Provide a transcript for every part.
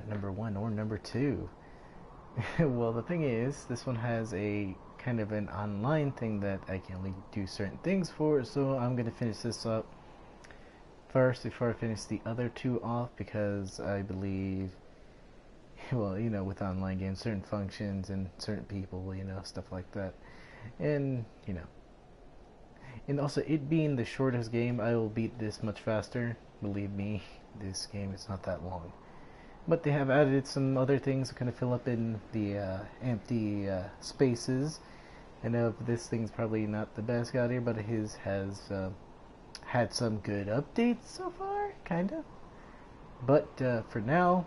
number 1 or number 2. Well, the thing is, this one has a kind of an online thing that I can only do certain things for, so I'm going to finish this up first before I finish the other 2 off, because I believe, well, with online games, certain functions and certain people, stuff like that. And, and also it being the shortest game, I will beat this much faster. Believe me, this game is not that long. But they have added some other things to kind of fill up in the empty spaces. I know this thing's probably not the best out here, but his has had some good updates so far, kind of. But for now,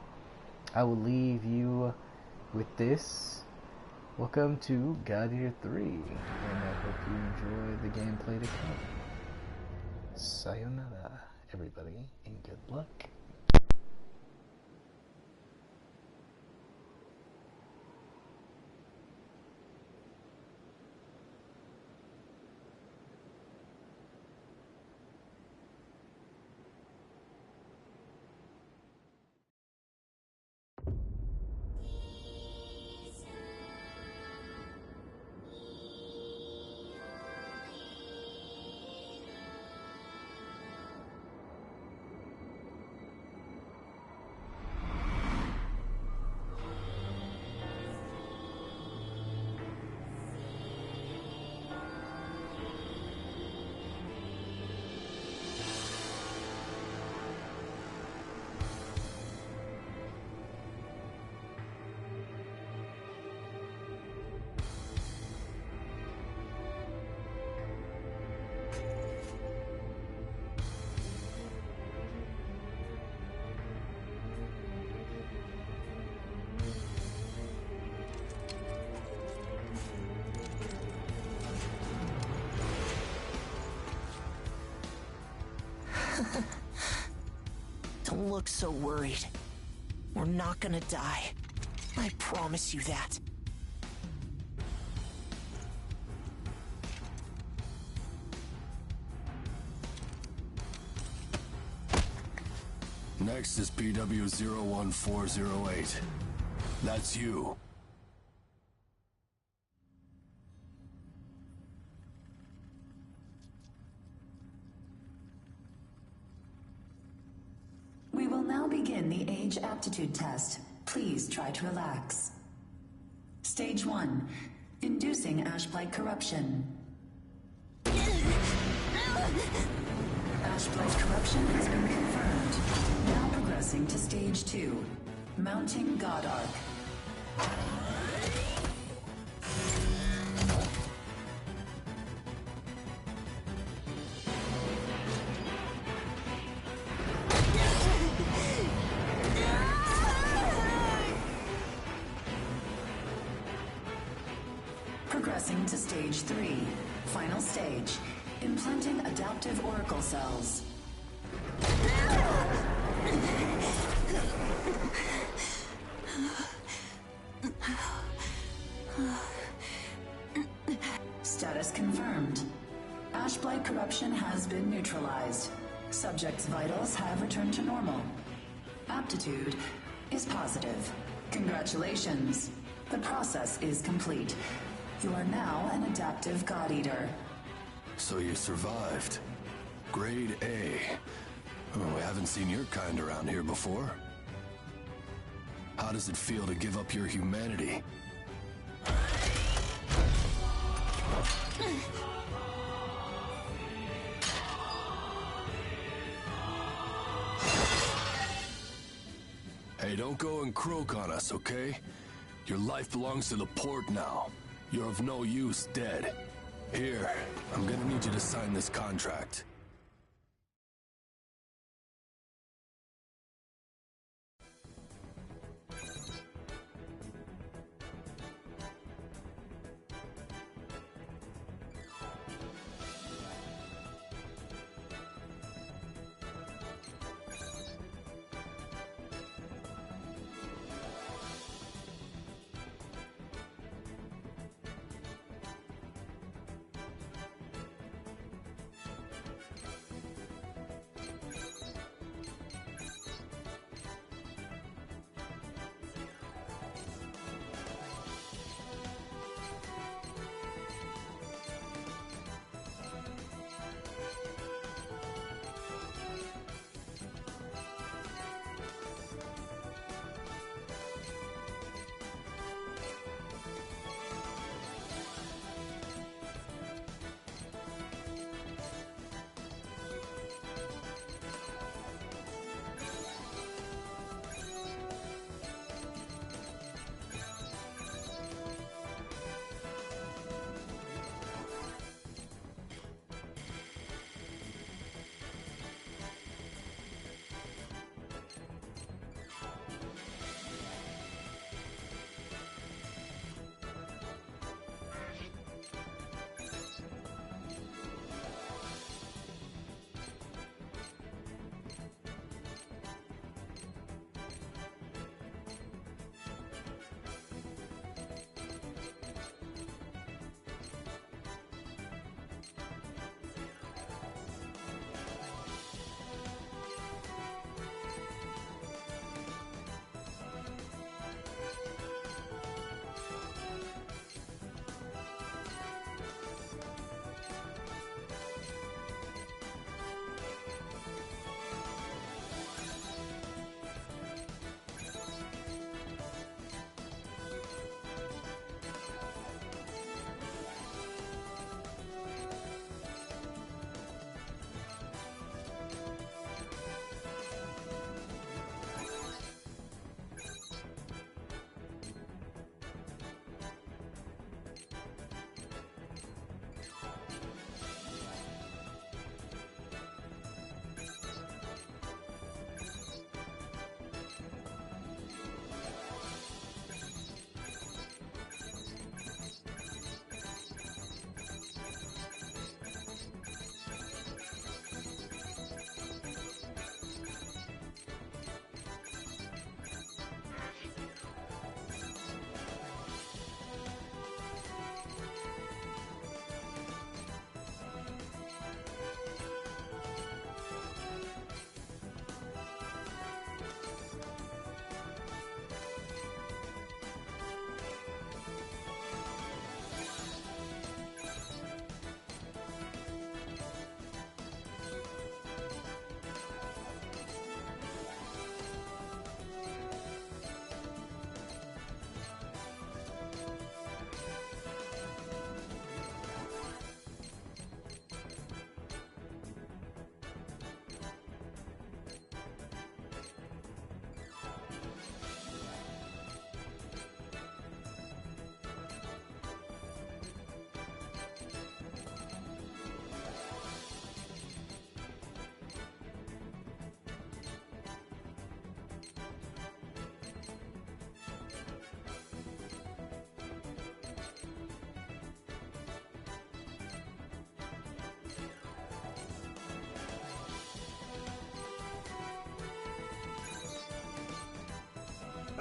I will leave you with this. Welcome to God Eater 3, and I hope you enjoy the gameplay to come. Sayonara, everybody, and good luck. Don't look so worried. We're not gonna die. I promise you that. Next is PW01408. That's you. We will now begin the age aptitude test. Please try to relax. Stage 1. Inducing Ashblight corruption. Ashblight's corruption has been confirmed. Now progressing to Stage 2. Mounting God Arc. Progressing to Stage 3. Final stage. Implanting adaptive oracle cells. Status confirmed. Ashblight corruption has been neutralized. Subject's vitals have returned to normal. Aptitude is positive. Congratulations. The process is complete. You are now an adaptive God Eater. So you survived. Grade A. Oh, we haven't seen your kind around here before. How does it feel to give up your humanity? Hey, don't go and croak on us, okay? Your life belongs to the port now. You're of no use dead. Here, I'm gonna need you to sign this contract.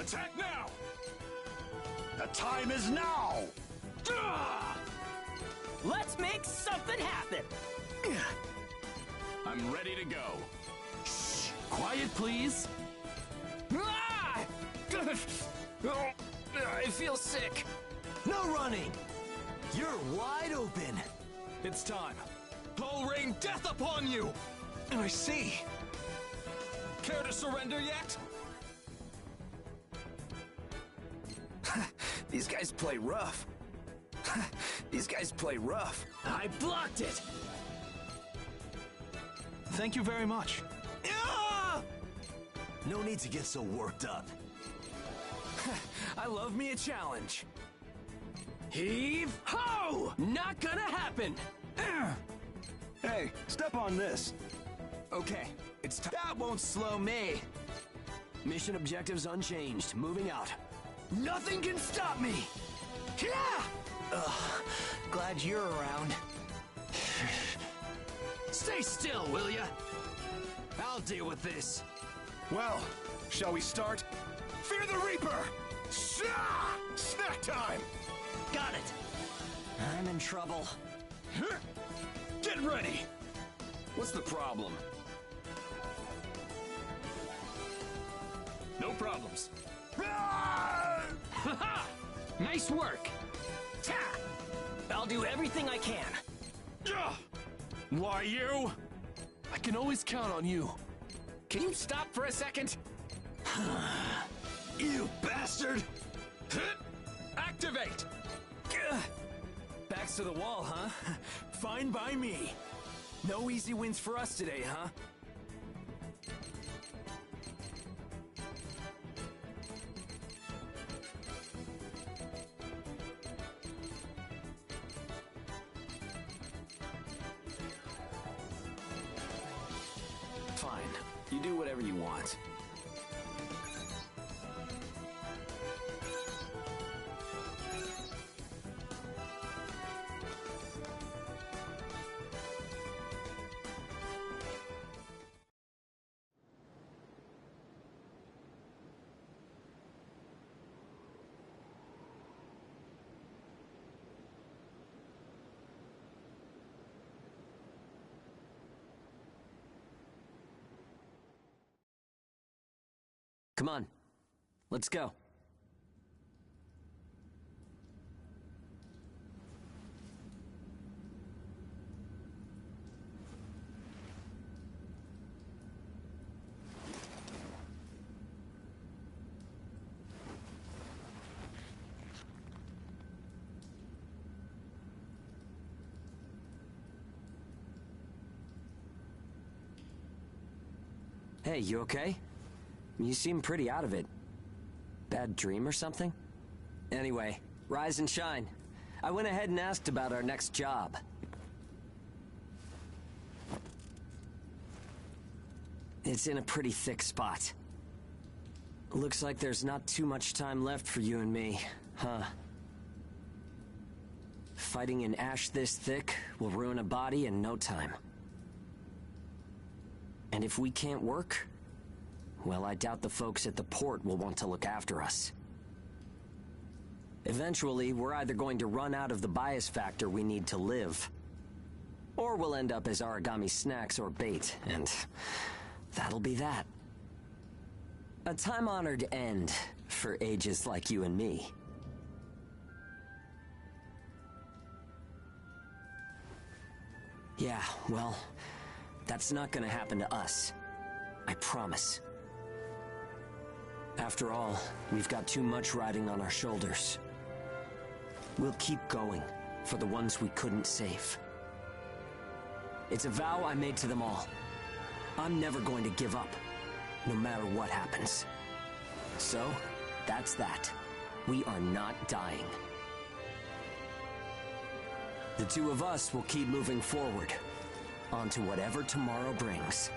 Attack now! The time is now! Let's make something happen! I'm ready to go. Shh! Quiet, please. Ah! I feel sick. No running! You're wide open. It's time. I'll rain death upon you! I see. Care to surrender yet? These guys play rough. These guys play rough. I blocked it! Thank you very much. Ah! No need to get so worked up. I love me a challenge. Heave ho! Not gonna happen! Hey, step on this. Okay, it's time. That won't slow me. Mission objectives unchanged. Moving out. Nothing can stop me! Yeah! Ugh, glad you're around. Stay still, will ya? I'll deal with this. Well, shall we start? Fear the Reaper! Shah! Snack time! Got it. I'm in trouble. Get ready! What's the problem? No problems. Ha-ha! Nice work. Ta! I'll do everything I can. Why you? I can always count on you. Can you stop for a second? You bastard! Activate! Backs to the wall, huh? Fine by me. No easy wins for us today, huh? Fine. You do whatever you want. Come on. Let's go. Hey, you okay? You seem pretty out of it. Bad dream or something? Anyway, rise and shine. I went ahead and asked about our next job. It's in a pretty thick spot. Looks like there's not too much time left for you and me, huh? Fighting an ash this thick will ruin a body in no time. And if we can't work, well, I doubt the folks at the port will want to look after us. Eventually, we're either going to run out of the bias factor we need to live, or we'll end up as Aragami snacks or bait, and that'll be that. A time-honored end for ages like you and me. Yeah, well, that's not gonna happen to us. I promise. After all, we've got too much riding on our shoulders. We'll keep going for the ones we couldn't save. It's a vow I made to them all. I'm never going to give up, no matter what happens. So, that's that. We are not dying. The two of us will keep moving forward, onto whatever tomorrow brings.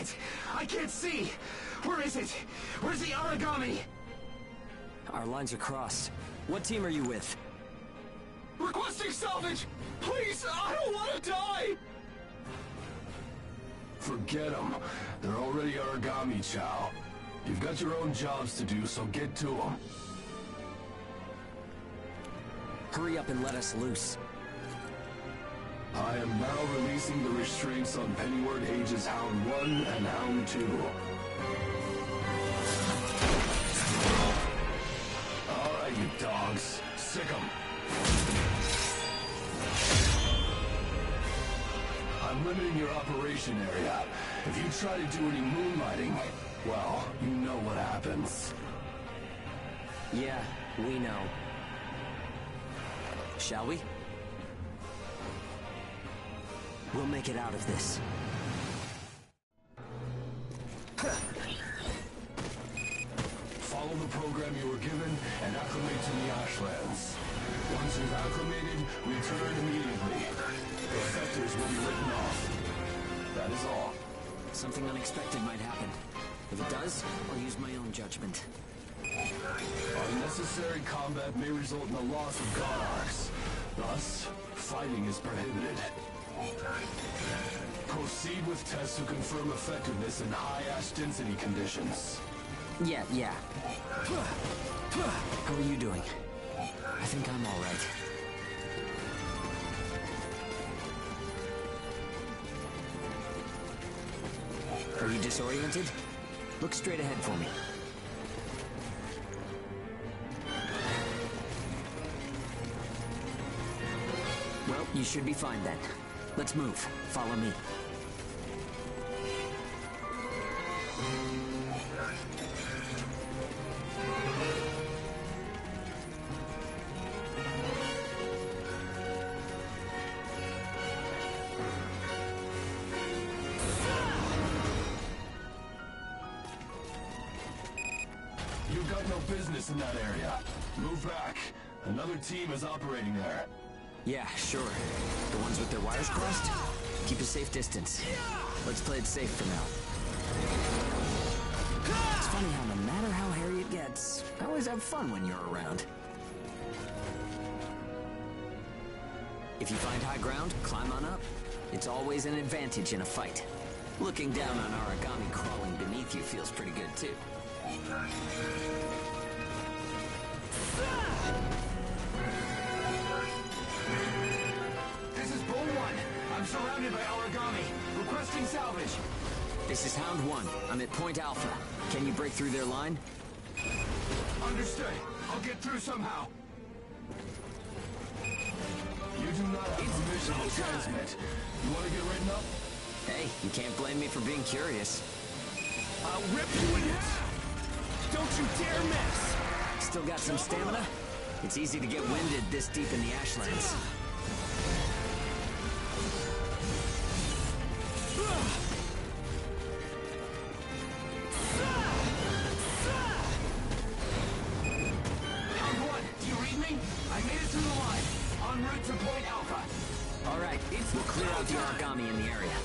it! I can't see! Where is it? Where's the Aragami? Our lines are crossed. What team are you with? Requesting salvage! Please, I don't want to die! Forget them. They're already Aragami, Chow. You've got your own jobs to do, so get to them. Hurry up and let us loose. I am now releasing the restraints on Pennyward Ages Hound 1 and Hound 2. Alright, you dogs. Sick 'em. I'm limiting your operation area. If you try to do any moonlighting, well, you know what happens. Yeah, we know. Shall we? We'll make it out of this. Follow the program you were given and acclimate to the Ashlands. Once you've acclimated, return immediately. The effectors will be written off. That is all. Something unexpected might happen. If it does, I'll use my own judgment. Unnecessary combat may result in the loss of God Arcs. Thus, fighting is prohibited. Proceed with tests to confirm effectiveness in high ash density conditions. Yeah. How are you doing? I think I'm all right. Are you disoriented? Look straight ahead for me. Well, you should be fine then. Let's move. Follow me. You've got no business in that area. Move back. Another team is operating there. Yeah, sure. The ones with their wires crossed? Keep a safe distance. Let's play it safe for now. It's funny how no matter how hairy it gets, I always have fun when you're around. If you find high ground, climb on up. It's always an advantage in a fight. Looking down on Aragami crawling beneath you feels pretty good, too. This is Bull 1. I'm surrounded by Aragami. Requesting salvage. This is Hound 1. I'm at Point Alpha. Can you break through their line? Understood. I'll get through somehow. You do not have permission to transmit. You want to get written up? Hey, you can't blame me for being curious. I'll rip you in half! Don't you dare miss! Still got some stamina? It's easy to get winded this deep in the Ashlands. Hound 1, do you read me? I made it through the line. En route to Point Alpha. All right, we'll clear out the Aragami in the area.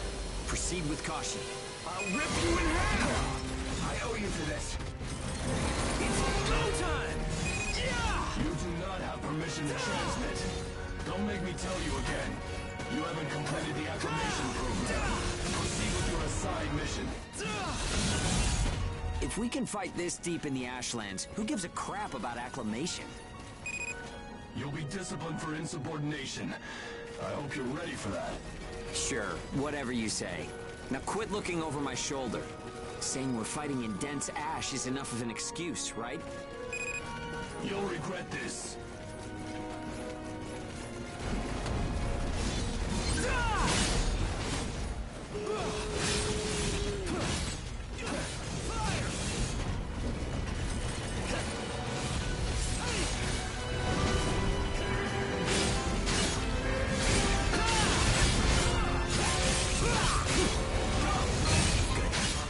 Proceed with caution. I'll rip you in half! I owe you for this. It's go time! Yeah! You do not have permission to transmit. Don't make me tell you again. You haven't completed the acclimation program. Proceed with your assigned mission. If we can fight this deep in the Ashlands, who gives a crap about acclimation? You'll be disciplined for insubordination. I hope you're ready for that. Sure, whatever you say. Now quit looking over my shoulder. Saying we're fighting in dense ash is enough of an excuse, right? You'll regret this.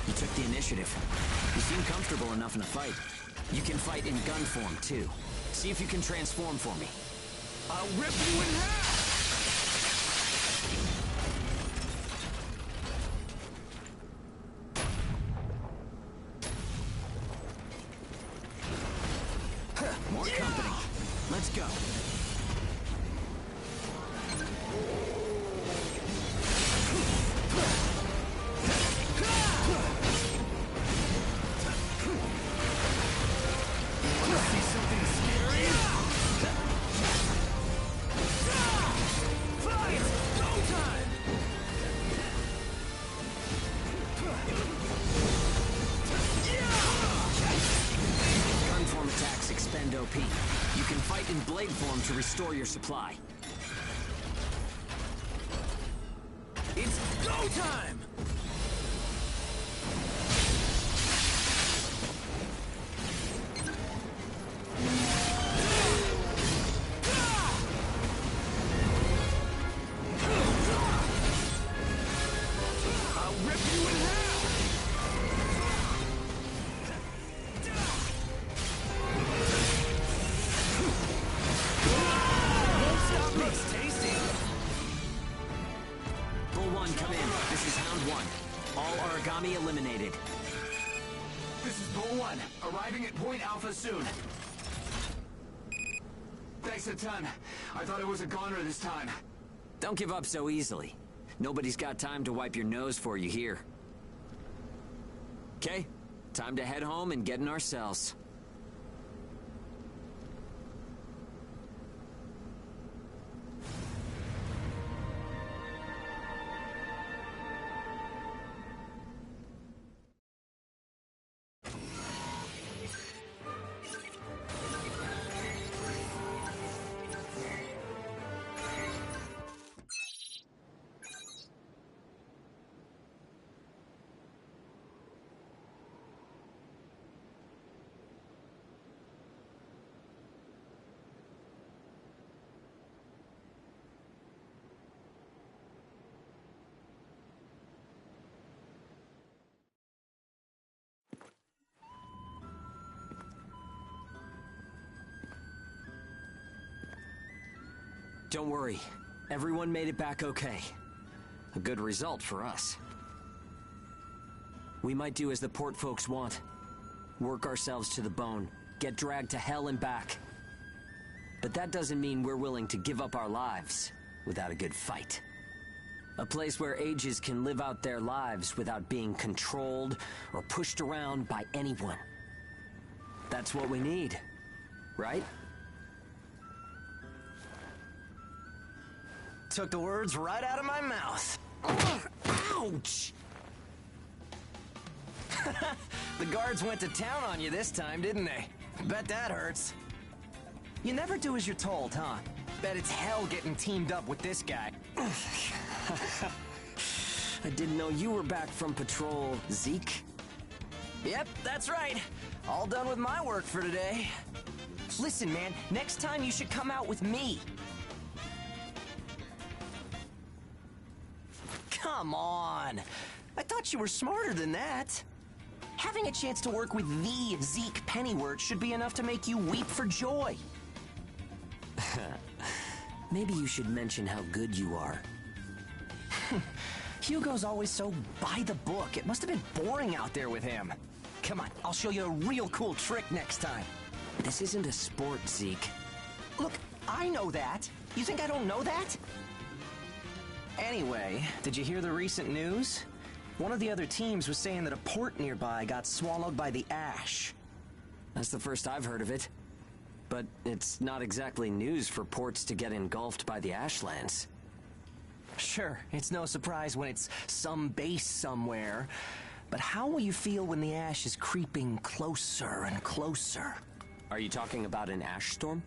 You took the initiative. You seem comfortable enough in a fight. You can fight in gun form, too. See if you can transform for me. I'll rip you in half! in blade form to restore your supply. It's go time! I'll rip you in half! Won't stop me. Looks tasty. Bull 1, come in. This is Hound 1. All origami eliminated. This is Bull 1, arriving at Point Alpha soon. Thanks a ton. I thought it was a goner this time. Don't give up so easily. Nobody's got time to wipe your nose for you here. Okay, time to head home and get in our cells. Don't worry. Everyone made it back okay. A good result for us. We might do as the port folks want. Work ourselves to the bone. Get dragged to hell and back. But that doesn't mean we're willing to give up our lives without a good fight. A place where ages can live out their lives without being controlled or pushed around by anyone. That's what we need, right? Took the words right out of my mouth. Ouch! The guards went to town on you this time, didn't they? Bet that hurts. You never do as you're told, huh? Bet it's hell getting teamed up with this guy. I didn't know you were back from patrol, Zeke. Yep, that's right. All done with my work for today. Listen, man, next time you should come out with me. Come on. I thought you were smarter than that. Having a chance to work with the Zeke Pennyworth should be enough to make you weep for joy. Maybe you should mention how good you are. Hugo's always so by the book. It must have been boring out there with him. Come on, I'll show you a real cool trick next time. This isn't a sport, Zeke. Look, I know that. You think I don't know that? Anyway, did you hear the recent news? One of the other teams was saying that a port nearby got swallowed by the ash. That's the first I've heard of it. But it's not exactly news for ports to get engulfed by the Ashlands. Sure, it's no surprise when it's some base somewhere. But how will you feel when the ash is creeping closer and closer? Are you talking about an ash storm?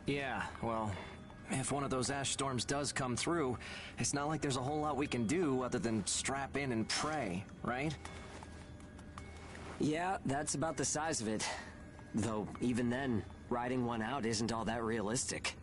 Yeah, well, if one of those ash storms does come through, it's not like there's a whole lot we can do other than strap in and pray, right? Yeah, that's about the size of it. Though, even then, riding one out isn't all that realistic.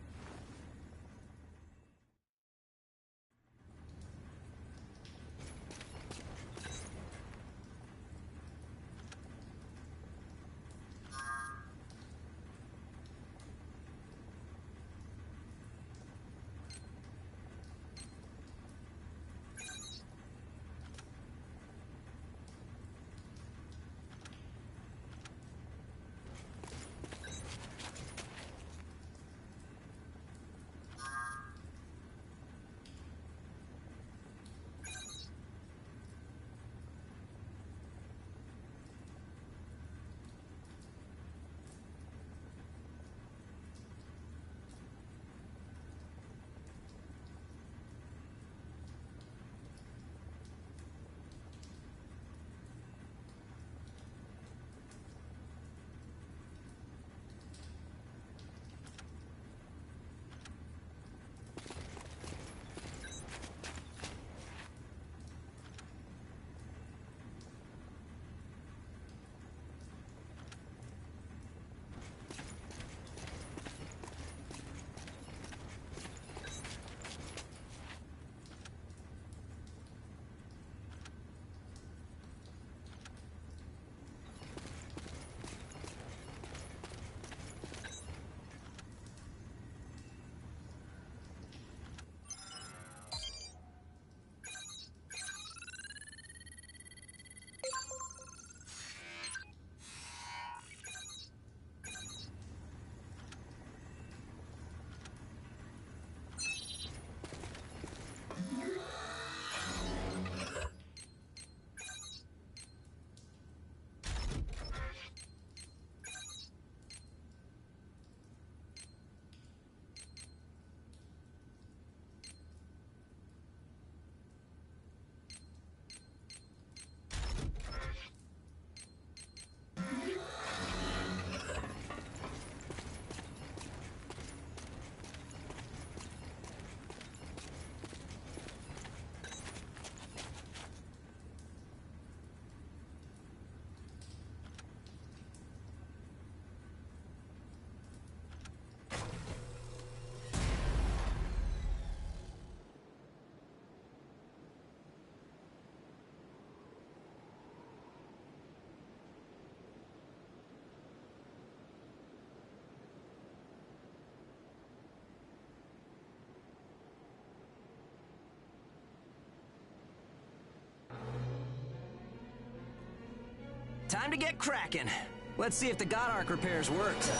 time to get cracking. Let's see if the God Arc repairs worked.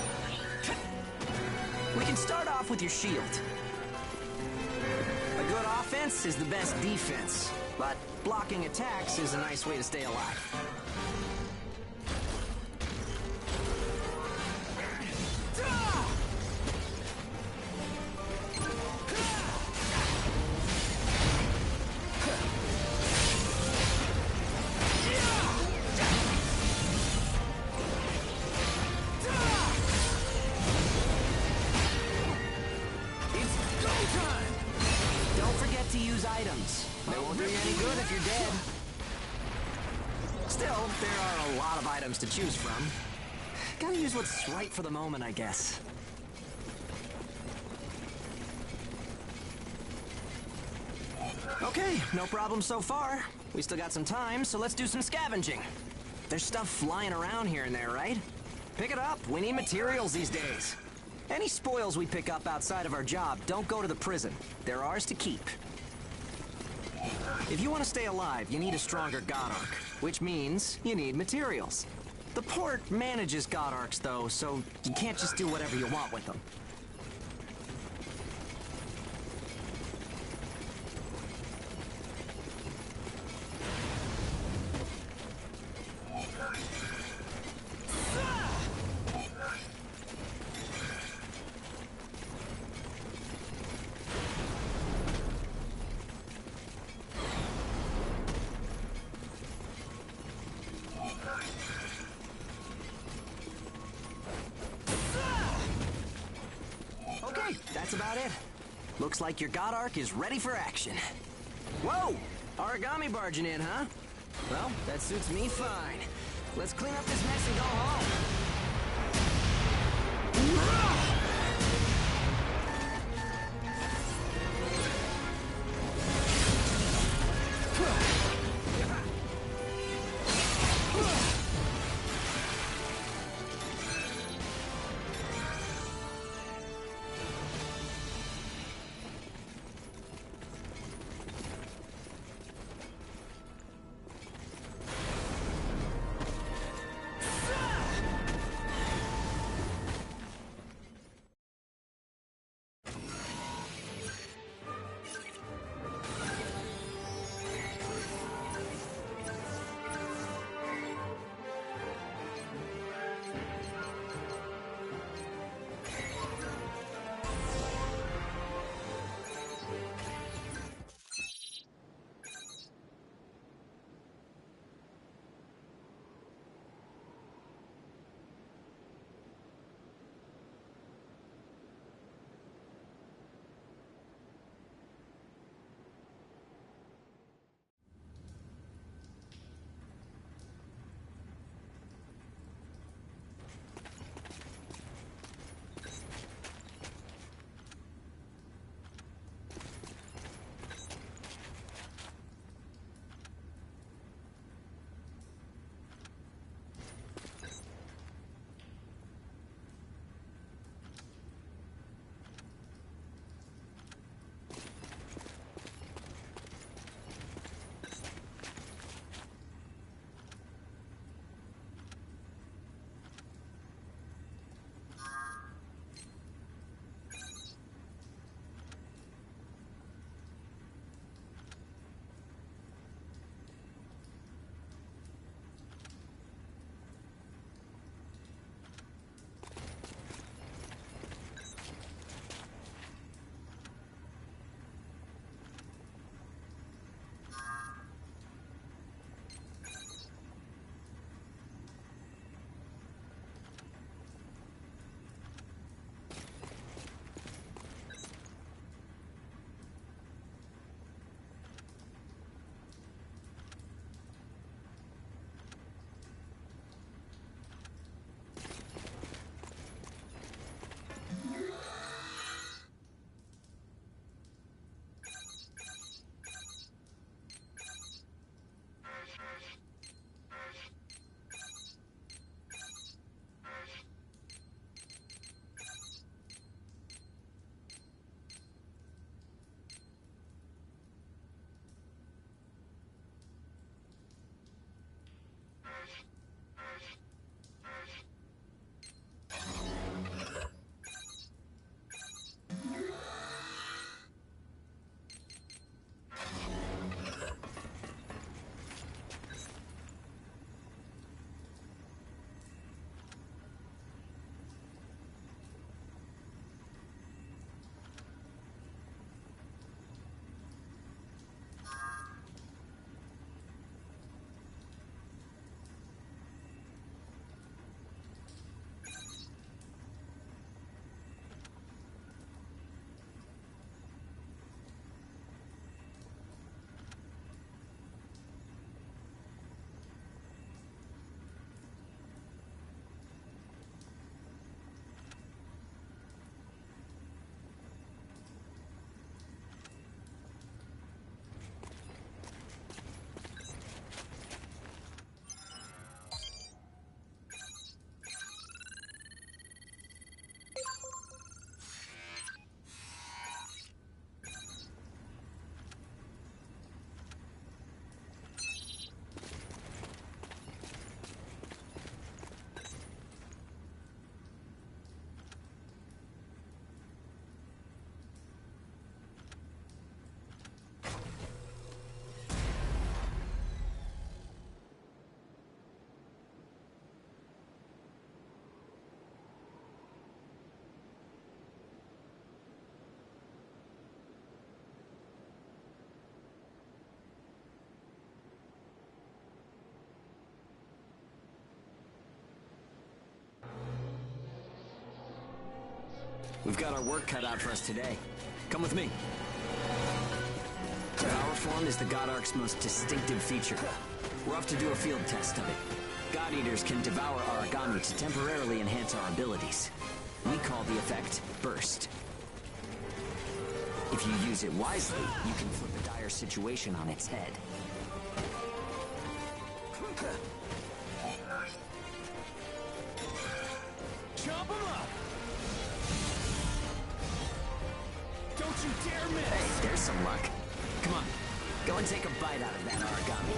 We can start off with your shield. A good offense is the best defense, but blocking attacks is a nice way to stay alive. Items. They won't do you any good if you're dead. Still, there are a lot of items to choose from. Gotta use what's right for the moment, I guess. Okay, no problem so far. We still got some time, so let's do some scavenging. There's stuff flying around here and there, right? Pick it up. We need materials these days. Any spoils we pick up outside of our job don't go to the prison. They're ours to keep. If you want to stay alive, you need a stronger God Arc, which means you need materials. The port manages God Arcs, though, so you can't just do whatever you want with them. That's about it. Looks like your God Arc is ready for action. Whoa! Origami barging in, huh? Well, that suits me fine. Let's clean up this mess and go home. We've got our work cut out for us today. Come with me. Devour form is the God Ark's most distinctive feature. We're off to do a field test of it. God Eaters can devour Aragami to temporarily enhance our abilities. We call the effect Burst. If you use it wisely, you can flip a dire situation on its head. Chop him up! Don't you dare miss! Hey, there's some luck. Come on, go and take a bite out of that Aragami.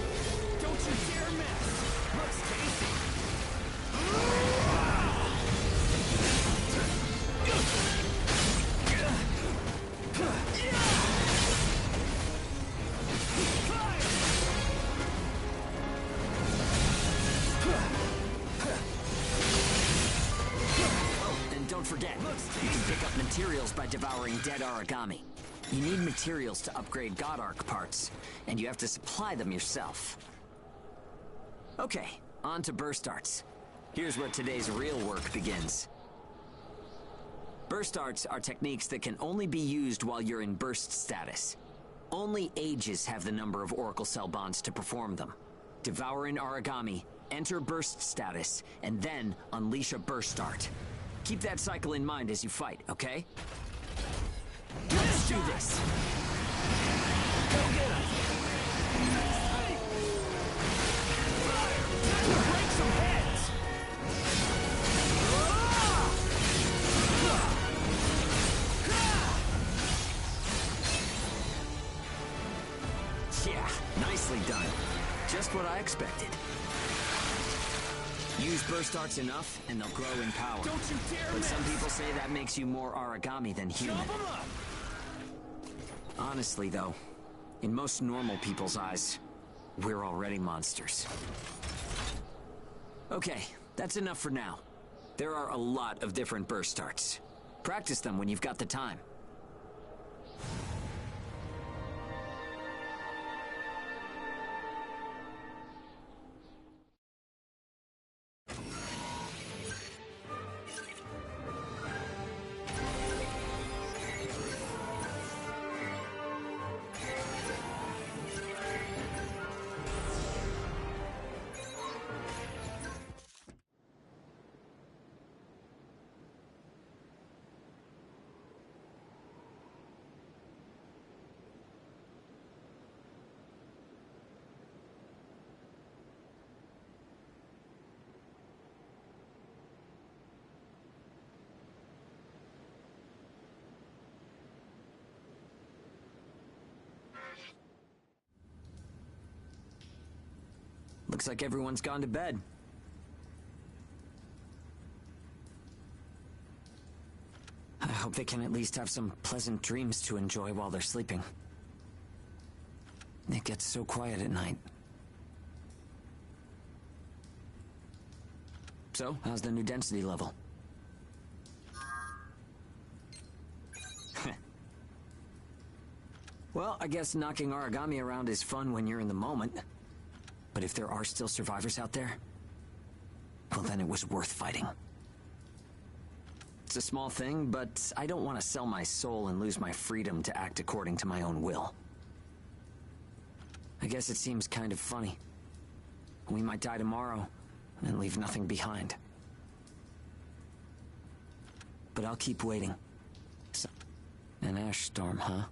Don't you dare miss! Looks tasty! Don't forget, you can pick up materials by devouring dead Aragami. You need materials to upgrade God Ark parts, and you have to supply them yourself. Okay, on to burst arts. Here's where today's real work begins. Burst arts are techniques that can only be used while you're in burst status. Only Ages have the number of Oracle Cell bonds to perform them. Devour an Aragami, enter burst status, and then unleash a burst art. Keep that cycle in mind as you fight, okay? Let's do this! Go get him! Break some heads! Yeah, nicely done. Just what I expected. Use burst arts enough, and they'll grow in power. Don't you dare But miss! some people say that makes you more Aragami than human. Chop him up! Honestly, though, in most normal people's eyes, we're already monsters. Okay, that's enough for now. There are a lot of different burst arts. Practice them when you've got the time. Looks like everyone's gone to bed. I hope they can at least have some pleasant dreams to enjoy while they're sleeping. It gets so quiet at night. So, how's the new density level? Well, I guess knocking Aragami around is fun when you're in the moment. But if there are still survivors out there, well, then it was worth fighting. It's a small thing, but I don't want to sell my soul and lose my freedom to act according to my own will. I guess it seems kind of funny. We might die tomorrow and leave nothing behind. But I'll keep waiting. So, an ash storm, huh?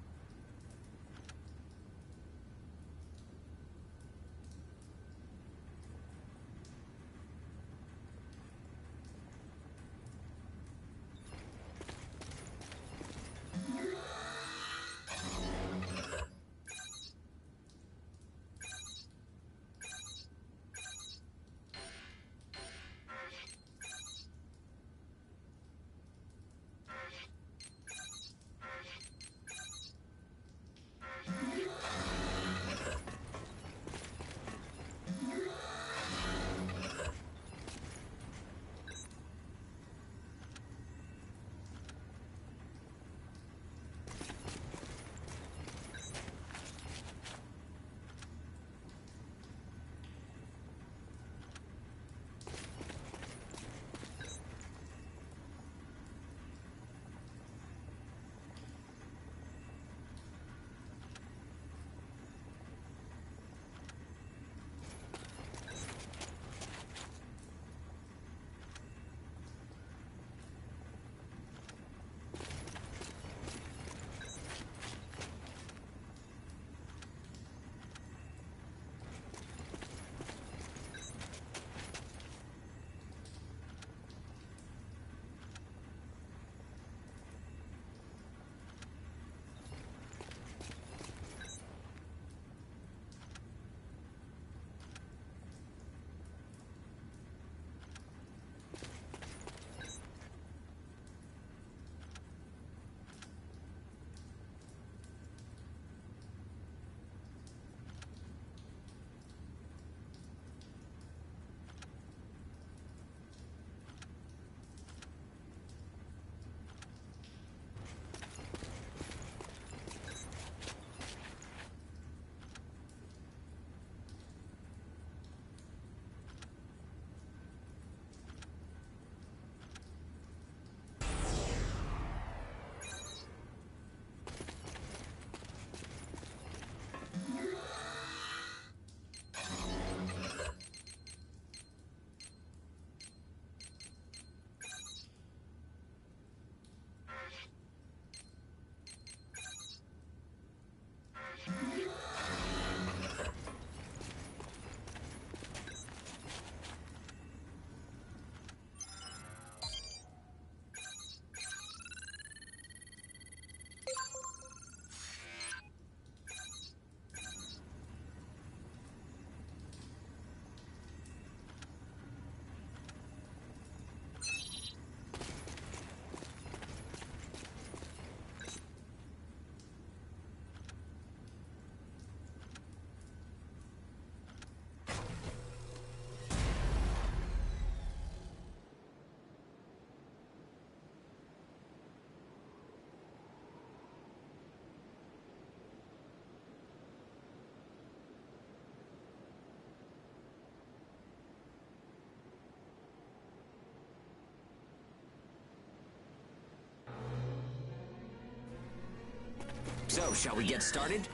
So, shall we get started?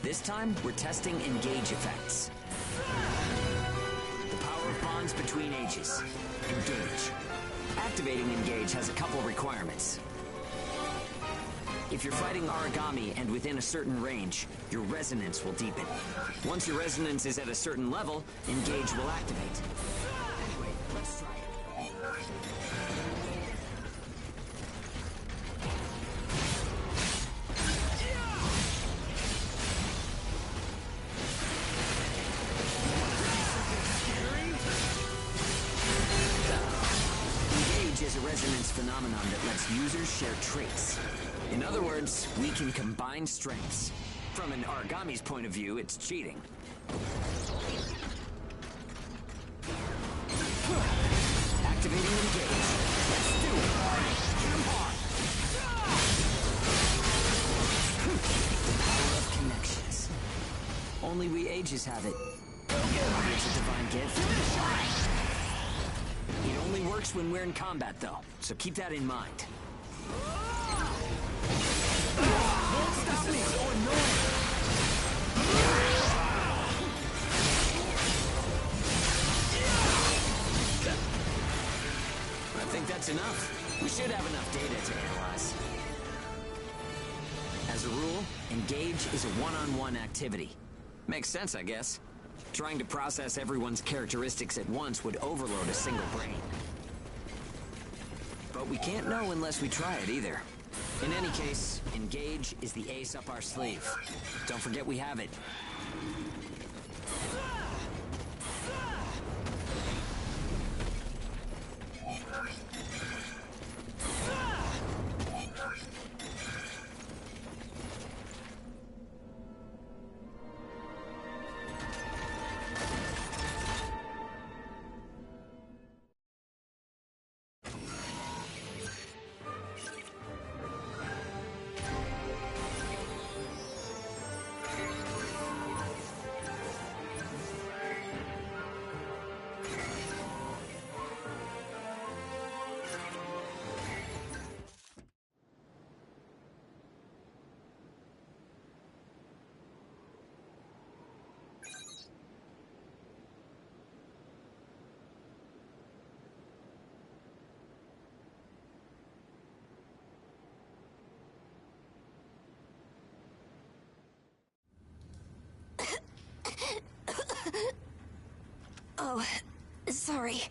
This time, we're testing engage effects. The power of bonds between ages. Engage. Activating engage has a couple requirements. If you're fighting Aragami and within a certain range, your resonance will deepen. Once your resonance is at a certain level, engage will activate. Anyway, let's try it. Engage is a resonance phenomenon that lets users share traits. In other words, we can combine strengths. From an Aragami's point of view, it's cheating. Activating engage. Let's do it! Hit him hard! The power of connections. Only we ages have it. It's a divine gift. It only works when we're in combat, though, so keep that in mind. Stop me! So annoying! I think that's enough. We should have enough data to analyze. As a rule, engage is a one-on-one activity. Makes sense, I guess. Trying to process everyone's characteristics at once would overload a single brain. But we can't know unless we try it either. In any case, engage is the ace up our sleeve. Don't forget we have it. Oh, sorry.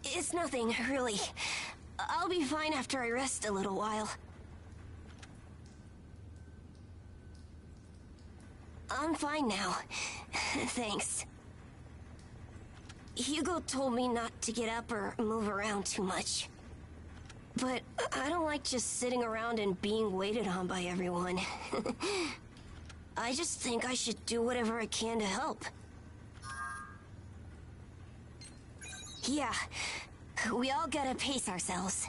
It's nothing, really. I'll be fine after I rest a little while. I'm fine now. Thanks. Hugo told me not to get up or move around too much. But I don't like just sitting around and being waited on by everyone. I just think I should do whatever I can to help. Yeah, we all gotta pace ourselves.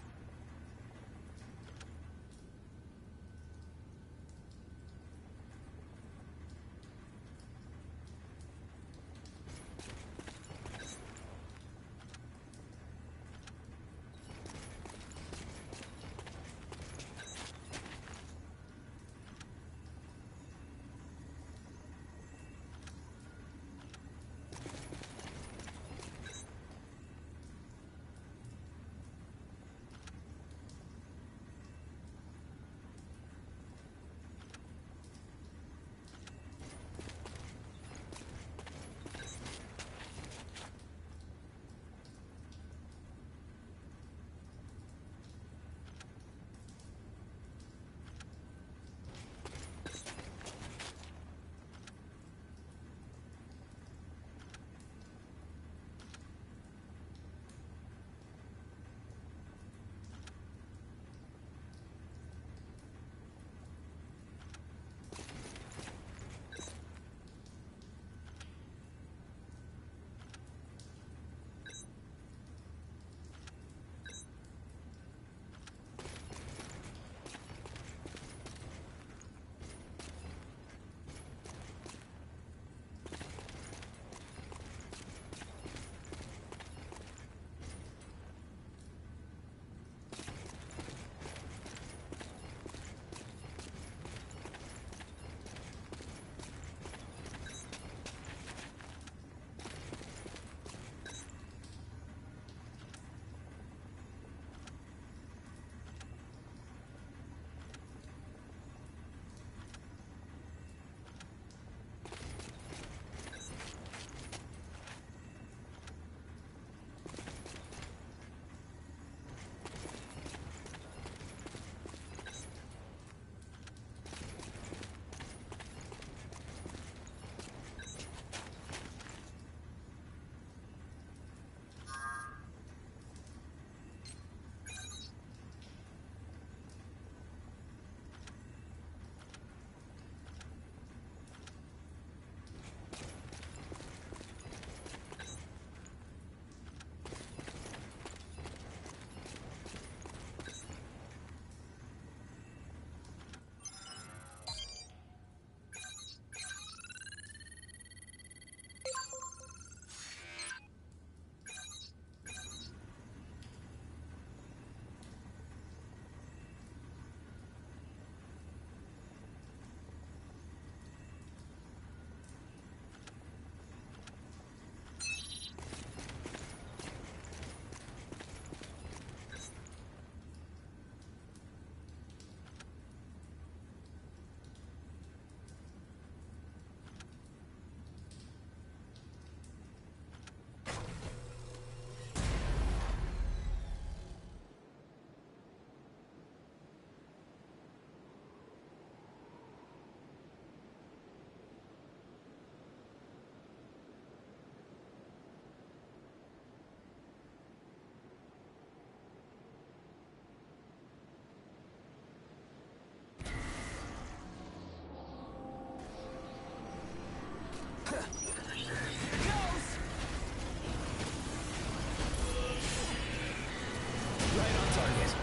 target.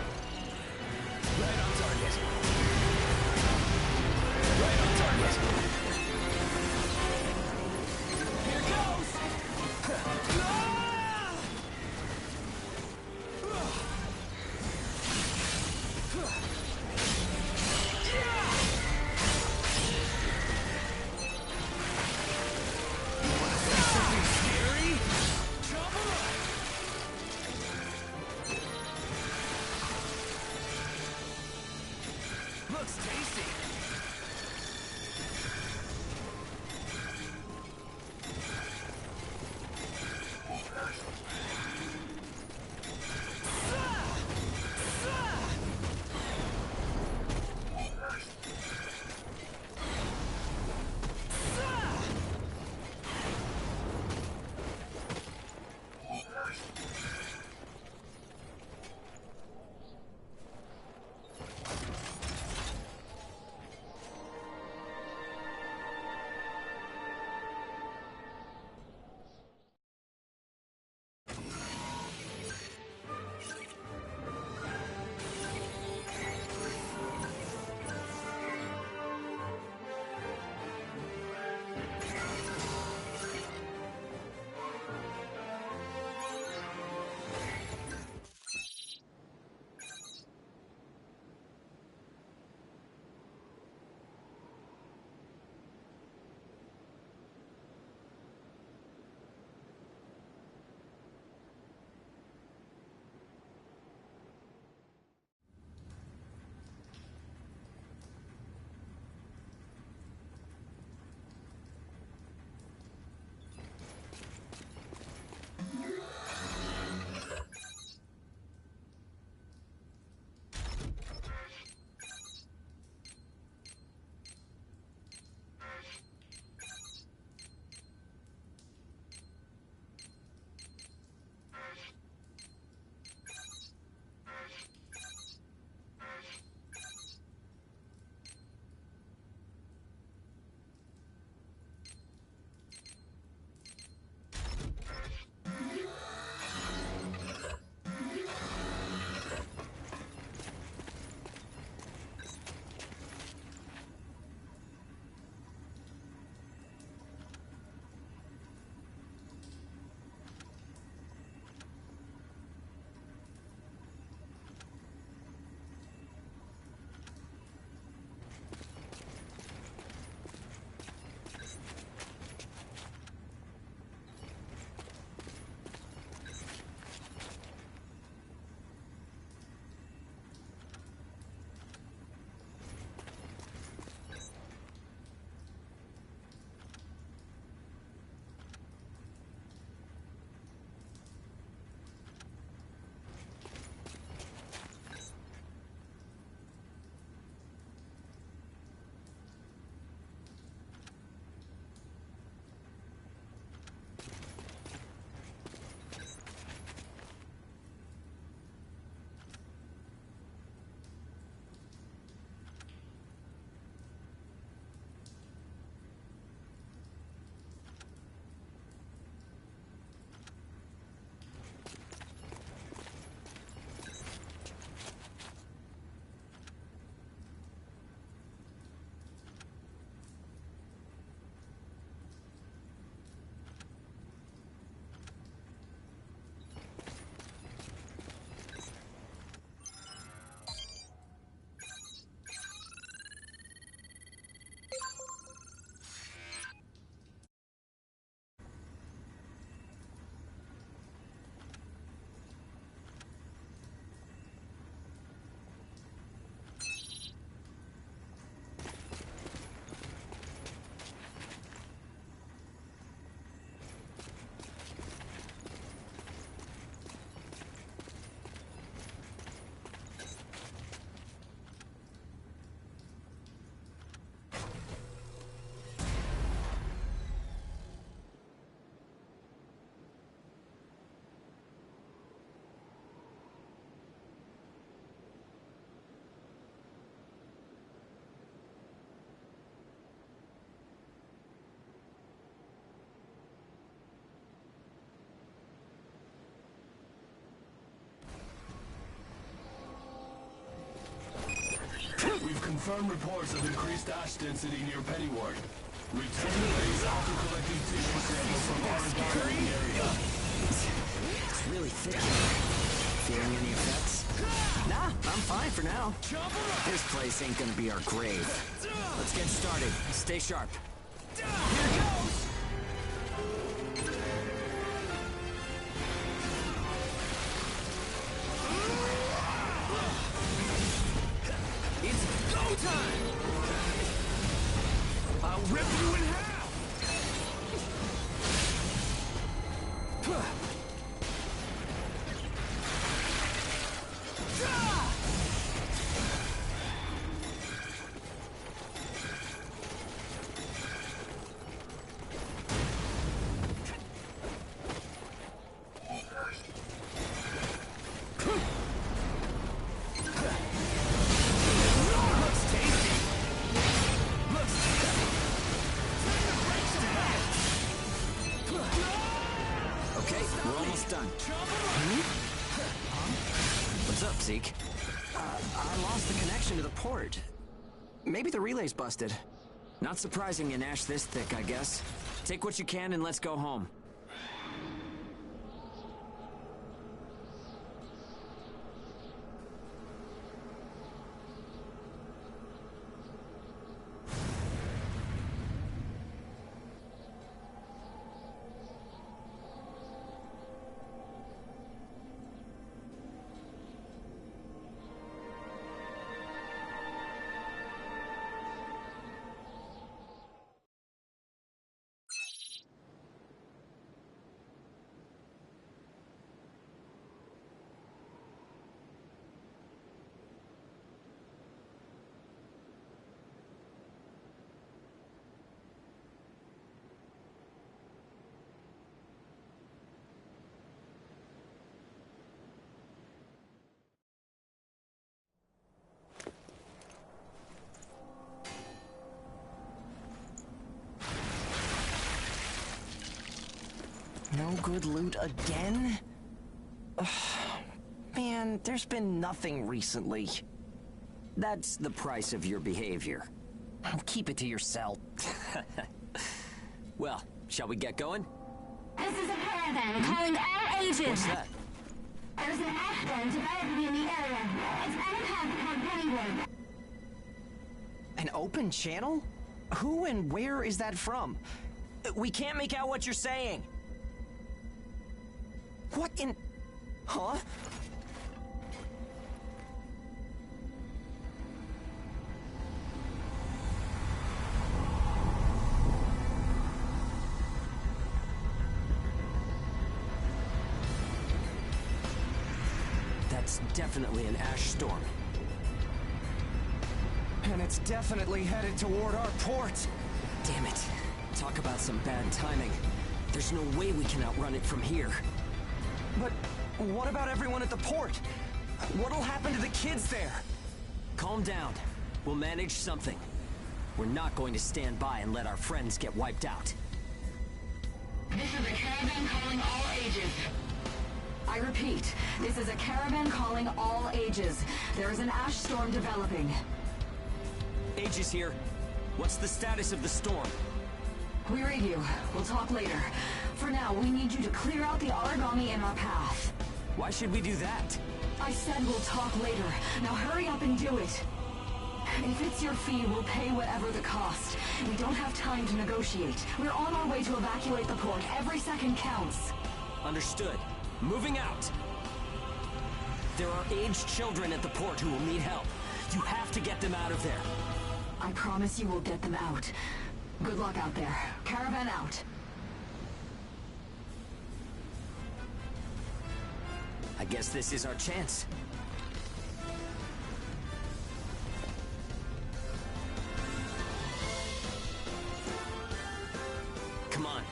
Right on target. Right on target. Here goes! Something scary? Chop 'em up! confirmed reports of increased ash density near Pennyward. Return to base after collecting tissue samples from Origami area. It's really thick here. Feeling any effects? Nah, I'm fine for now. This place ain't gonna be our grave. Let's get started. Stay sharp. Here goes! It's go time! I'll rip you in half! Zeke. I lost the connection to the port. Maybe the relay's busted. Not surprising in ash this thick, I guess. Take what you can and let's go home. No good loot again? Ugh, man, there's been nothing recently. That's the price of your behavior. Keep it to yourself. Well, shall we get going? This is a caravan calling all ages. What's that? There's an ash storm developing in the area. It's on a path toward Pennyward. An open channel? Who and where is that from? We can't make out what you're saying. What in... Huh? That's definitely an ash storm. And it's definitely headed toward our port. Damn it. Talk about some bad timing. There's no way we can outrun it from here. But what about everyone at the port? What'll happen to the kids there? Calm down. We'll manage something. We're not going to stand by and let our friends get wiped out. This is a caravan calling all ages. I repeat, this is a caravan calling all ages. There is an ash storm developing. Aegis here. What's the status of the storm? We read you. We'll talk later. For now, we need you to clear out the Origami in our path. Why should we do that? I said we'll talk later. Now hurry up and do it. If it's your fee, we'll pay whatever the cost. We don't have time to negotiate. We're on our way to evacuate the port. Every second counts. Understood. Moving out. There are aged children at the port who will need help. You have to get them out of there. I promise you we'll get them out. Good luck out there. Caravan out. I guess this is our chance. Come on.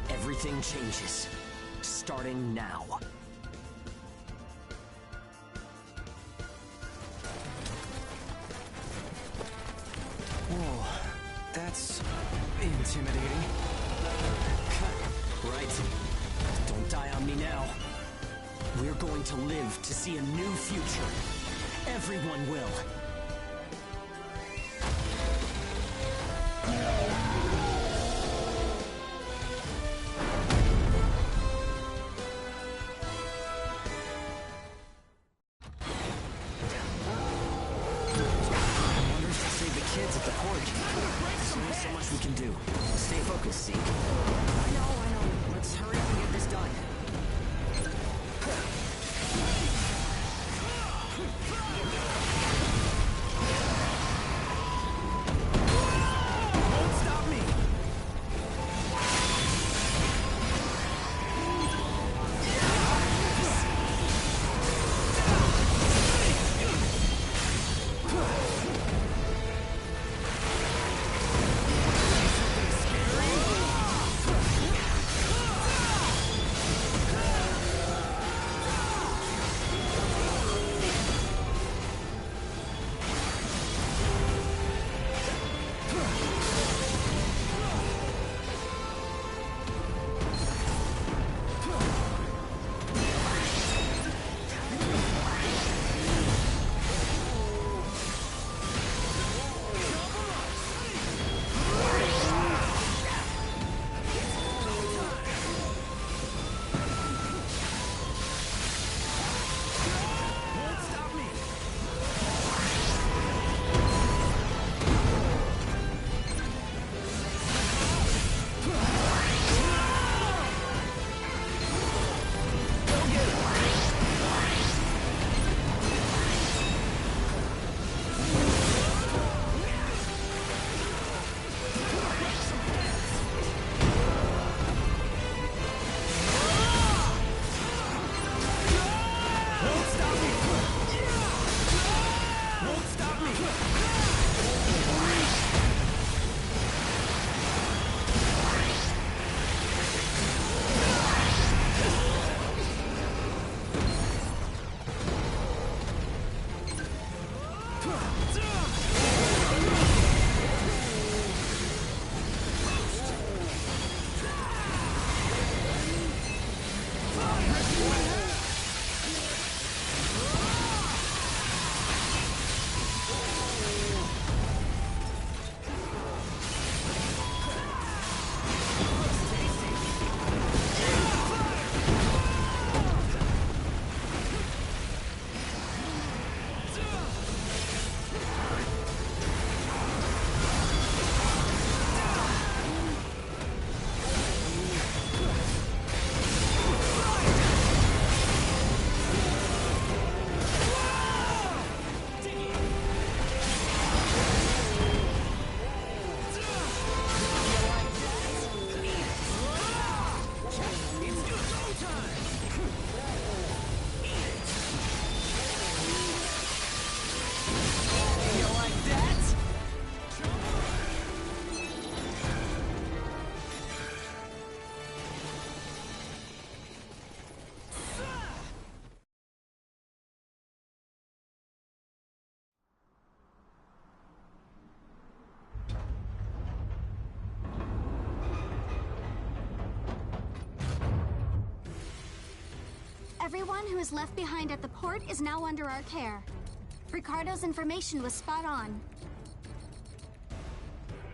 Everything changes. Starting now. Whoa, that's intimidating. Right. Don't die on me now. We're going to live to see a new future. Everyone will. Save the kids at the port. There's only so much we can do. Stay focused, Zeke. I know. Let's hurry up and get this done. Won't stop me! Everyone who is left behind at the port is now under our care. Ricardo's information was spot on.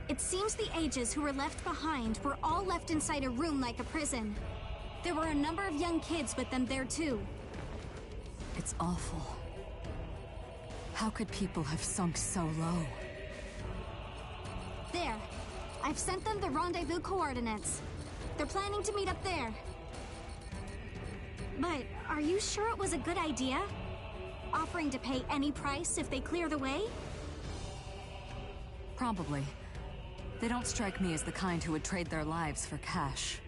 It seems the Ages who were left behind were all left inside a room like a prison. There were a number of young kids with them there too. It's awful. How could people have sunk so low? There. I've sent them the rendezvous coordinates. They're planning to meet up there. But are you sure it was a good idea? Offering to pay any price if they clear the way? Probably. They don't strike me as the kind who would trade their lives for cash.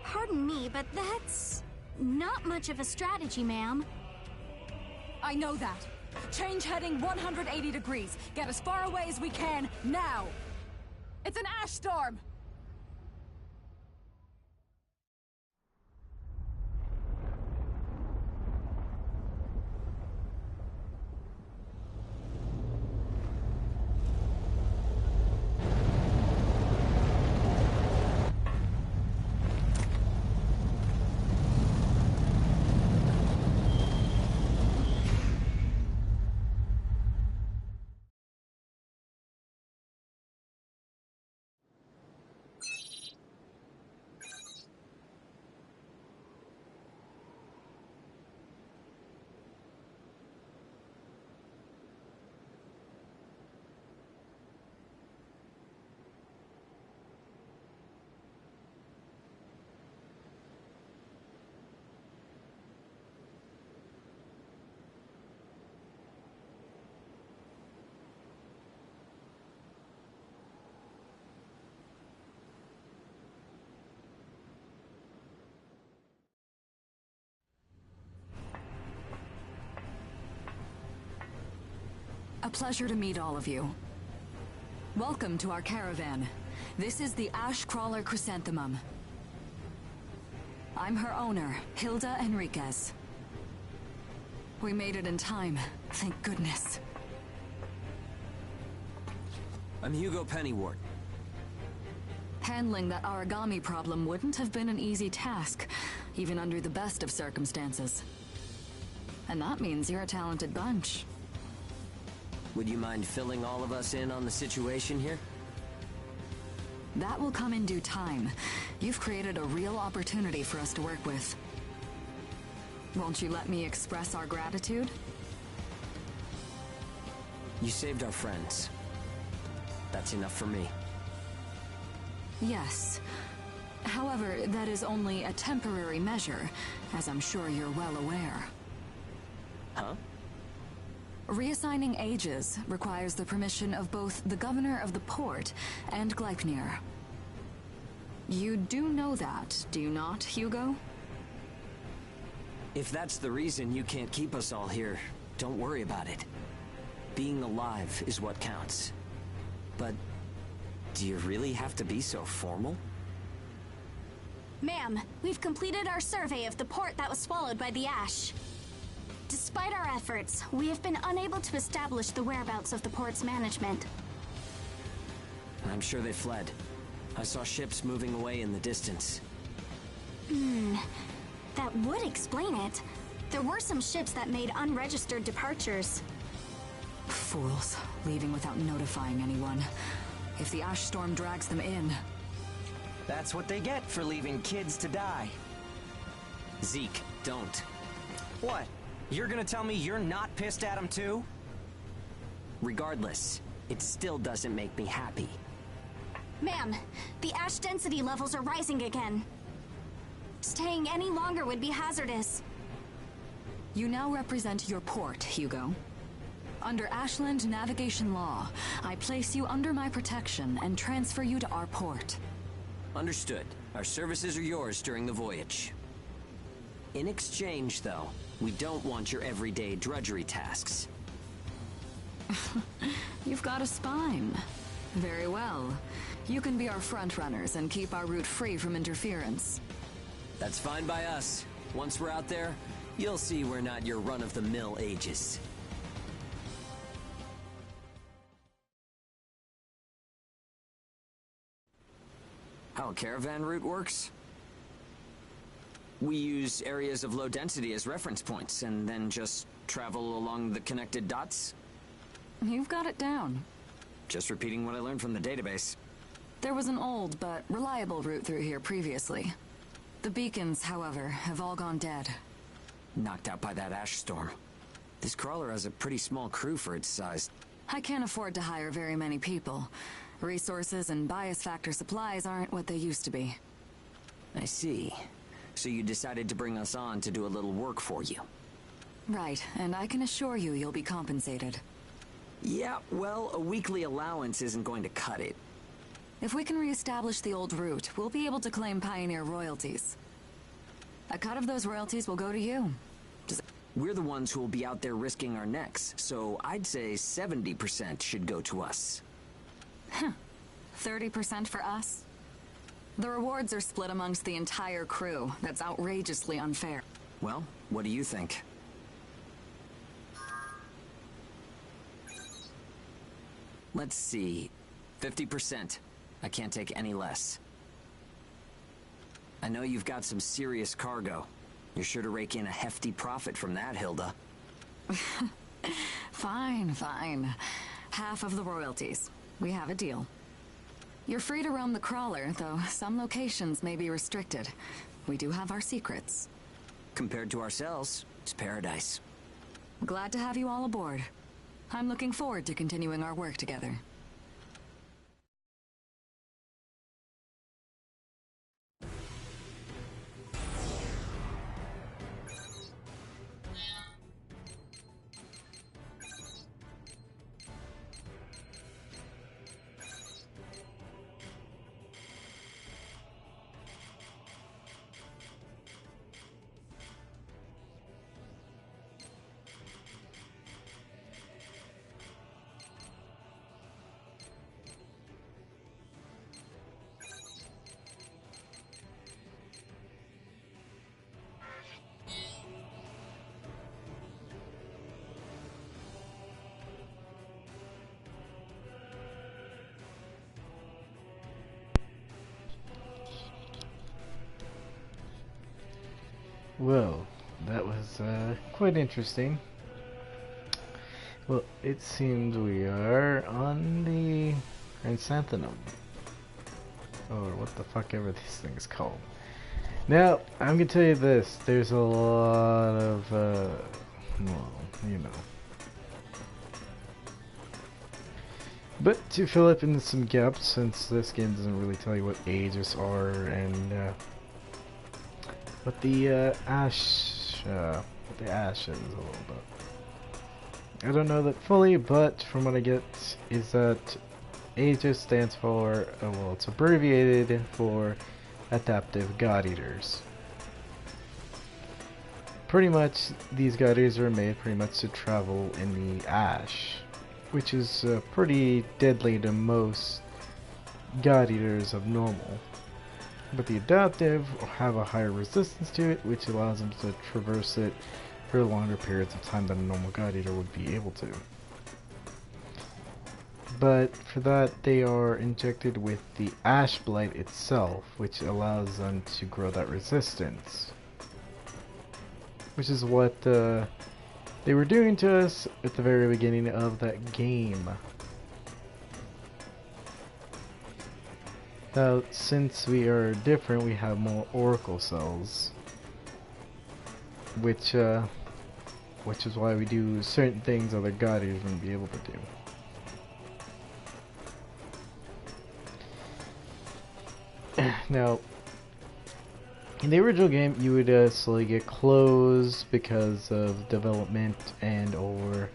Pardon me, but that's not much of a strategy, ma'am. I know that. Change heading 180 degrees. Get as far away as we can, now! It's an ash storm! pleasure to meet all of you. Welcome to our caravan. This is the Ash Crawler Chrysanthemum. I'm her owner, Hilda Enriquez. We made it in time, thank goodness. I'm Hugo Pennywort. Handling that origami problem wouldn't have been an easy task, even under the best of circumstances. And that means you're a talented bunch. Would you mind filling all of us in on the situation here? That will come in due time. You've created a real opportunity for us to work with. Won't you let me express our gratitude? You saved our friends. That's enough for me. Yes. However, that is only a temporary measure, as I'm sure you're well aware. Huh? Reassigning ages requires the permission of both the governor of the port and Gleipnir. You do know that, do you not, Hugo? If that's the reason you can't keep us all here, don't worry about it. Being alive is what counts. But do you really have to be so formal? Ma'am, we've completed our survey of the port that was swallowed by the ash. Despite our efforts, we have been unable to establish the whereabouts of the port's management. I'm sure they fled. I saw ships moving away in the distance. That would explain it. There were some ships that made unregistered departures. Fools, leaving without notifying anyone. If the ash storm drags them in... That's what they get for leaving kids to die. Zeke, don't. What? You're gonna tell me you're not pissed at them too? Regardless, it still doesn't make me happy. Ma'am, the ash density levels are rising again. Staying any longer would be hazardous. You now represent your port, Hugo. Under Ashland navigation law, I place you under my protection and transfer you to our port. Understood. Our services are yours during the voyage. In exchange, though, we don't want your everyday drudgery tasks. You've got a spine. Very well. You can be our front runners and keep our route free from interference. That's fine by us. Once we're out there, you'll see we're not your run-of-the-mill ages. How a caravan route works? We use areas of low density as reference points, and then just travel along the connected dots? You've got it down. Just repeating what I learned from the database. There was an old but reliable route through here previously. The beacons, however, have all gone dead. Knocked out by that ash storm. This crawler has a pretty small crew for its size. I can't afford to hire very many people. Resources and bias factor supplies aren't what they used to be. I see. So you decided to bring us on to do a little work for you. Right, and I can assure you you'll be compensated. Yeah, well, a weekly allowance isn't going to cut it. If we can reestablish the old route, we'll be able to claim Pioneer royalties. A cut of those royalties will go to you. We're the ones who will be out there risking our necks, so I'd say 70% should go to us. 30% for us? The rewards are split amongst the entire crew. That's outrageously unfair. Well, what do you think? Let's see. 50%. I can't take any less. I know you've got some serious cargo. You're sure to rake in a hefty profit from that, Hilda. Fine, fine. Half of the royalties. We have a deal. You're free to roam the crawler, though some locations may be restricted. We do have our secrets. Compared to ourselves, it's paradise. Glad to have you all aboard. I'm looking forward to continuing our work together. Well, that was quite interesting. Well, it seems we are on the Chrysanthemum. Or what the fuck ever this thing is called. Now, I'm gonna tell you this. There's a lot of, well, you know. But to fill up in some gaps, since this game doesn't really tell you what ages are and what the ash is a little bit. I don't know that fully, but from what I get is that Aegis stands for, well, it's abbreviated for Adaptive God Eaters. Pretty much, these God Eaters are made pretty much to travel in the ash, which is pretty deadly to most God Eaters of normal. But the adaptive have a higher resistance to it, which allows them to traverse it for longer periods of time than a normal God Eater would be able to. But for that, they are injected with the Ash Blight itself, which allows them to grow that resistance. Which is what they were doing to us at the very beginning of that game. Now, since we are different, we have more Oracle cells, which is why we do certain things other God Eaters wouldn't be able to do. Now, in the original game, you would slowly get closed because of development and or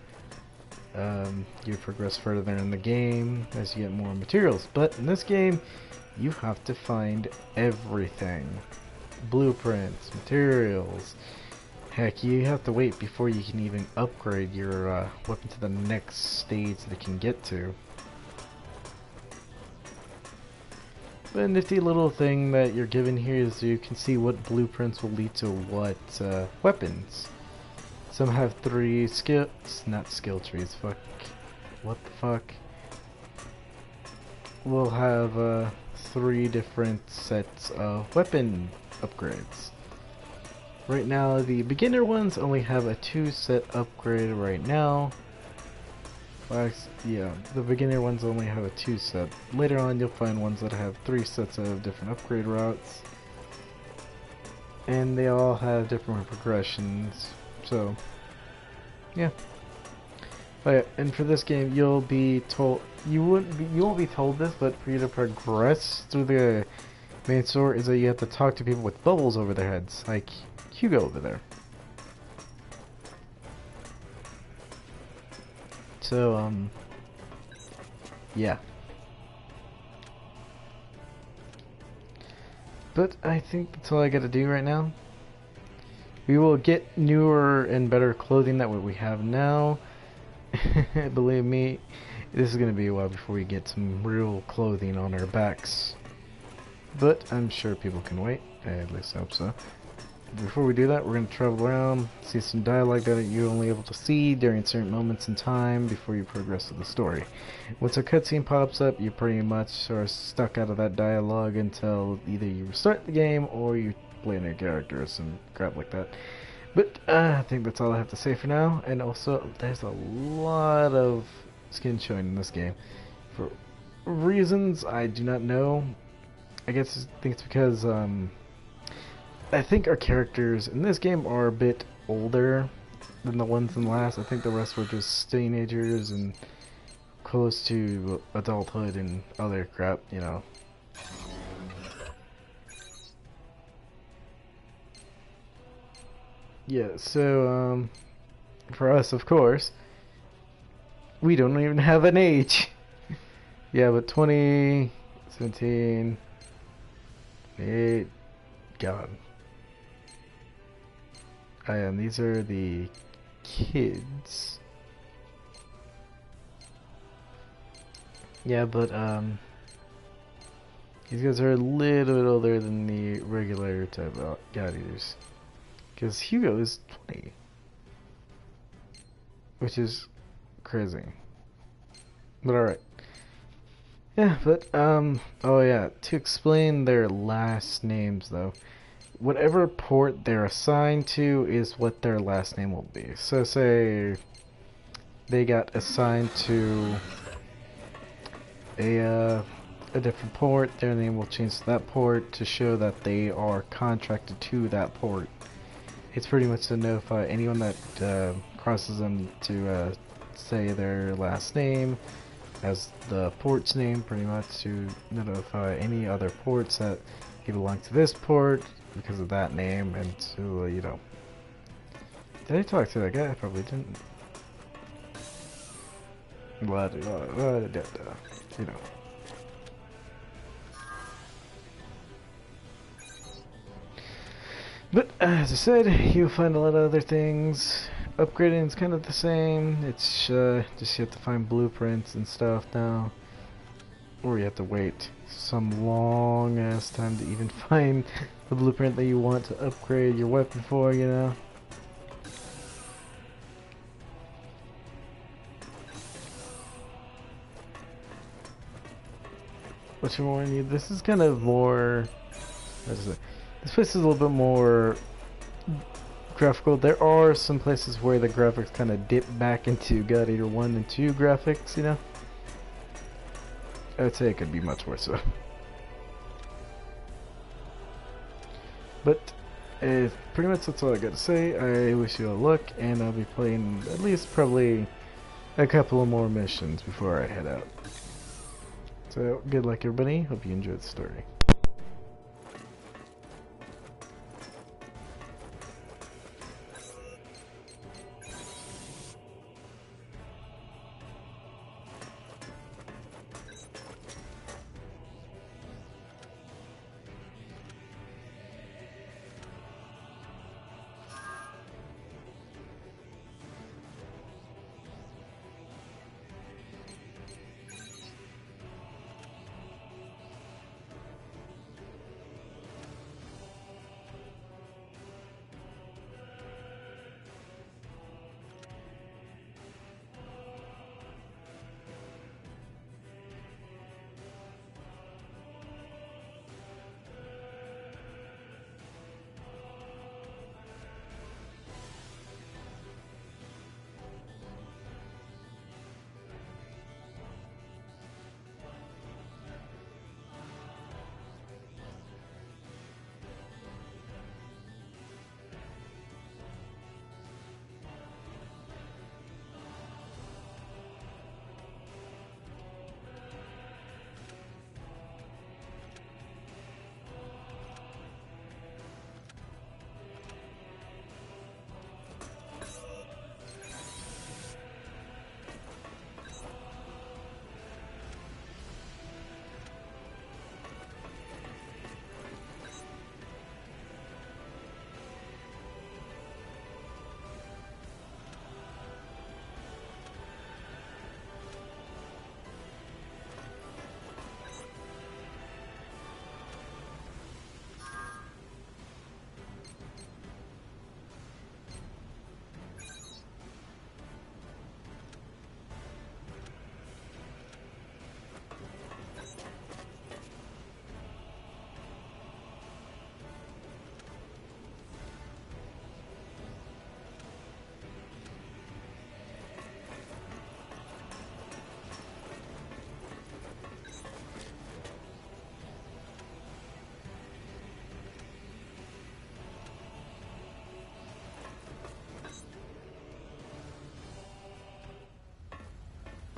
you progress further in the game as you get more materials. But in this game, you have to find everything. Blueprints, materials. Heck, you have to wait before you can even upgrade your weapon to the next stage that it can get to. But a nifty little thing that you're given here is you can see what blueprints will lead to what weapons. Some have 3 not skill trees, fuck. What the fuck? We'll have 3 different sets of weapon upgrades. Right now, the beginner ones only have a 2-set upgrade right now. Well, yeah, the beginner ones only have a 2-set. Later on, you'll find ones that have 3 sets of different upgrade routes. And they all have different progressions. So, yeah. Oh yeah, and for this game, you'll be told you won't be told this, but for you to progress through the main story is that you have to talk to people with bubbles over their heads, like Hugo over there. So, yeah. But I think that's all I gotta do right now. We will get newer and better clothing than what we have now. Believe me, this is gonna be a while before we get some real clothing on our backs. But I'm sure people can wait. At least I hope so. Before we do that, we're going to travel around, see some dialogue that you're only able to see during certain moments in time before you progress with the story. Once a cutscene pops up, you pretty much are stuck out of that dialogue until either you restart the game or you play new characters and crap like that. But I think that's all I have to say for now. And also, there's a lot of skin showing in this game. For reasons I do not know. I think it's because I think our characters in this game are a bit older than the ones in the last. I think the rest were just teenagers and close to adulthood and other crap, you know. Yeah, so, for us, of course, we don't even have an age. Yeah, but 20, 17, 8, God. And these are the kids. Yeah, but these guys are a little bit older than the regular type of God Eaters. Because Hugo is 20. Which is crazy. But alright. Yeah, but, oh yeah, to explain their last names though. whatever port they're assigned to is what their last name will be. So say they got assigned to a different port, their name will change to that port to show that they are contracted to that port. It's pretty much to notify anyone that crosses them to say their last name as the port's name, pretty much to notify any other ports that you belong to this port because of that name, and to, you know. Did I talk to that guy? I probably didn't. But, you know. But, as I said, you'll find a lot of other things. Upgrading is kind of the same. It's just you have to find blueprints and stuff now. Or you have to wait some long ass time to even find the blueprint that you want to upgrade your weapon for, you know. What you want to need? This is kind of more. What is it? This place is a little bit more graphical. There are some places where the graphics kind of dip back into Gladiator 1 and 2 graphics, you know. I would say it could be much worse though. But pretty much that's all I got to say. I wish you all luck, and I'll be playing at least probably a couple of more missions before I head out. So good luck everybody, hope you enjoyed the story.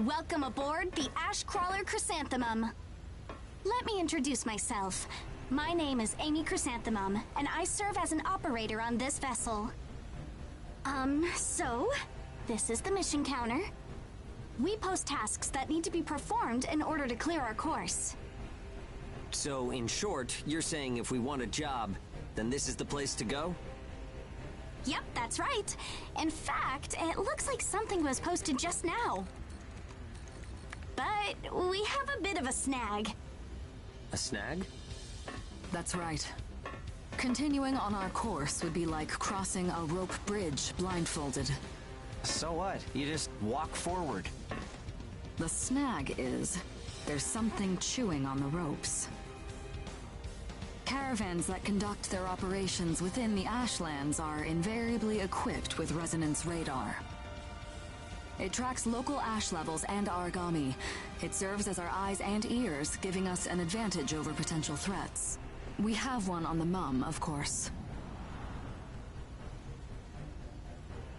Welcome aboard the Ashcrawler Chrysanthemum. Let me introduce myself. My name is Amy Chrysanthemum, and I serve as an operator on this vessel. So, this is the mission counter. We post tasks that need to be performed in order to clear our course. So, in short, you're saying if we want a job, then this is the place to go? Yep, that's right. In fact, it looks like something was posted just now. But we have a bit of a snag. A snag? That's right. Continuing on our course would be like crossing a rope bridge blindfolded. So what? You just walk forward. The snag is, there's something chewing on the ropes. Caravans that conduct their operations within the Ashlands are invariably equipped with resonance radar. It tracks local ash levels and origami. It serves as our eyes and ears, giving us an advantage over potential threats. We have one on the Mum, of course.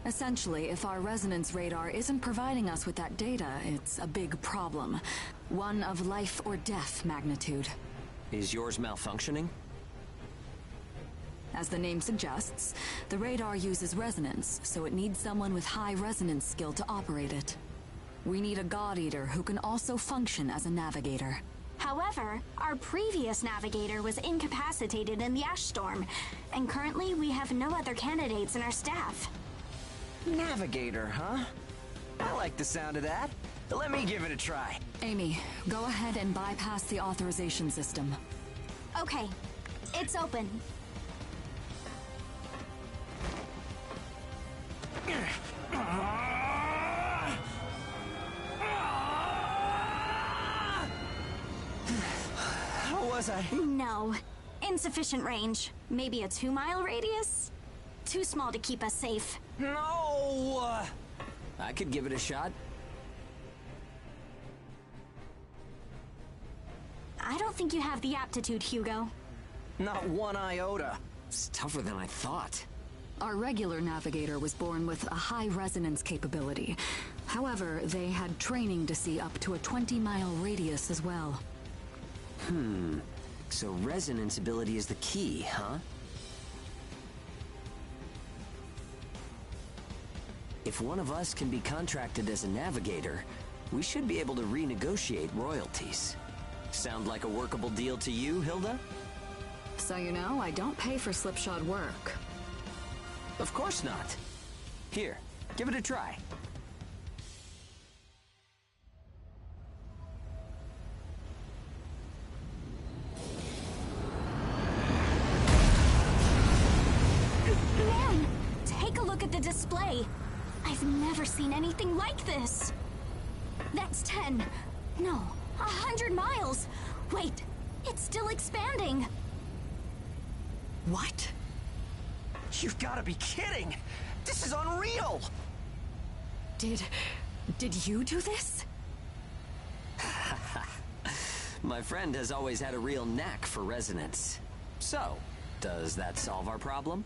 Essentially, if our resonance radar isn't providing us with that data, it's a big problem. One of life or death magnitude. Is yours malfunctioning? As the name suggests, the radar uses resonance, so it needs someone with high resonance skill to operate it. We need a God Eater who can also function as a navigator. However, our previous navigator was incapacitated in the ash storm, and currently we have no other candidates in our staff. Navigator, huh? I like the sound of that. Let me give it a try. Amy, go ahead and bypass the authorization system. Okay, it's open. How was I? No. Insufficient range. Maybe a 2-mile radius? Too small to keep us safe. No! I could give it a shot. I don't think you have the aptitude, Hugo. Not one iota. It's tougher than I thought. Our regular navigator was born with a high resonance capability. However, they had training to see up to a 20-mile radius as well. So resonance ability is the key, huh? If one of us can be contracted as a navigator, we should be able to renegotiate royalties. Sound like a workable deal to you, Hilda? So you know, I don't pay for slipshod work. Of course not. Here, give it a try. Man, take a look at the display. I've never seen anything like this. That's 10. No, 100 miles. Wait, it's still expanding. What? You've got to be kidding! This is unreal! Did you do this? My friend has always had a real knack for resonance. So, does that solve our problem?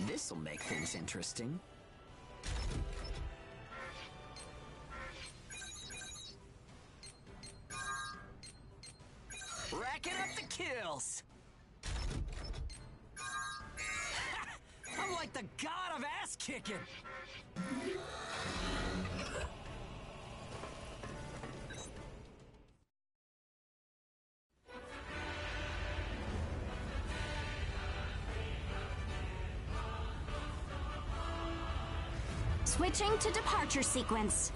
This'll make things interesting. Racking up the kills! I'm like the god of ass-kicking! Switching to departure sequence.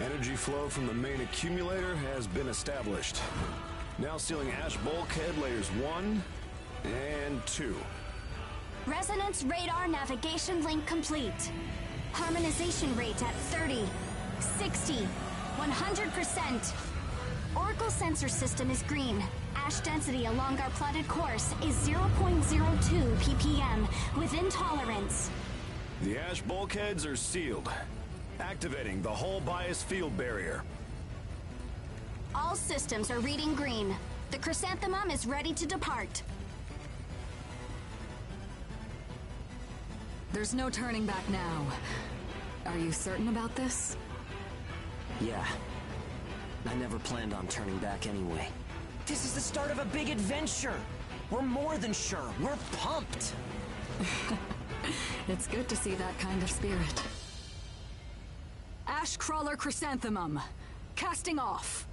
Energy flow from the main accumulator has been established. Now sealing ash bulkhead layers 1 and 2. Resonance radar navigation link complete. Harmonization rate at 30, 60, 100%. Oracle sensor system is green. Ash density along our plotted course is 0.02 ppm, within tolerance. The ash bulkheads are sealed. Activating the hull bias field barrier. All systems are reading green. The Chrysanthemum is ready to depart. There's no turning back now. Are you certain about this? Yeah. I never planned on turning back anyway. This is the start of a big adventure! We're more than sure. We're pumped! It's good to see that kind of spirit. Ashcrawler Chrysanthemum, casting off.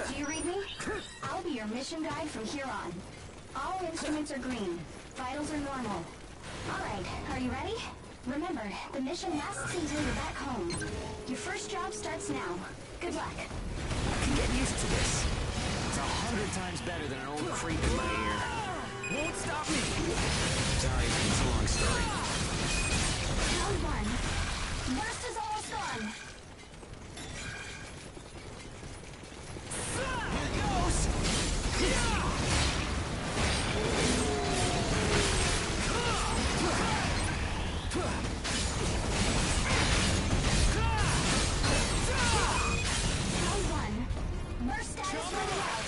Do you read me? I'll be your mission guide from here on. All instruments are green. Vitals are normal. Alright, are you ready? Remember, the mission lasts until you're back home. Your first job starts now. Good luck. I can get used to this. It's 100 times better than an old creep in my ear. Won't stop me! Sorry, it's a long story. Round 1. Burst is almost gone. Here goes! Yeah! Round 1. Burst status running out.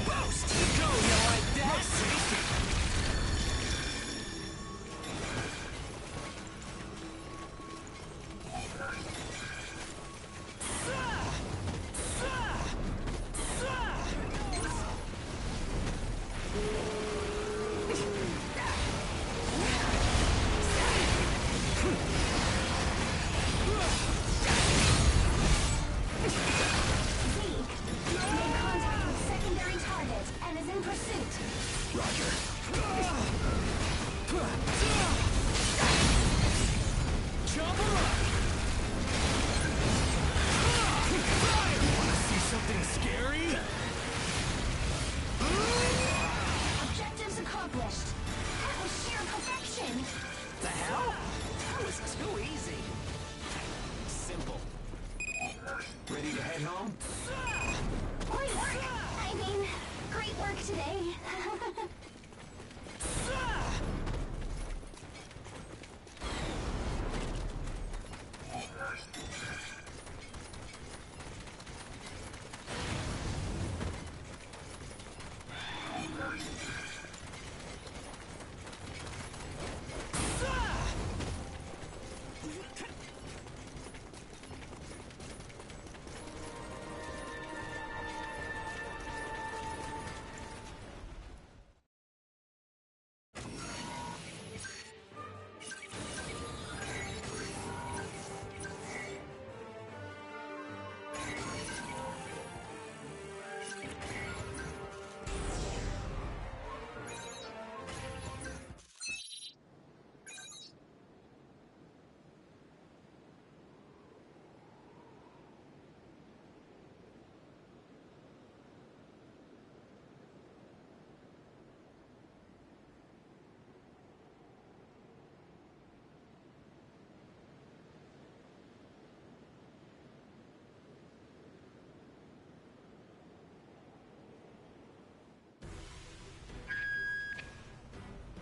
Boost! Go, you like that? Objectives accomplished. That was sheer perfection. The hell? That was too easy. Simple. Ready to head home? Great work. I mean, great work today.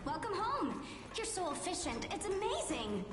Welcome home. You're so efficient. It's amazing.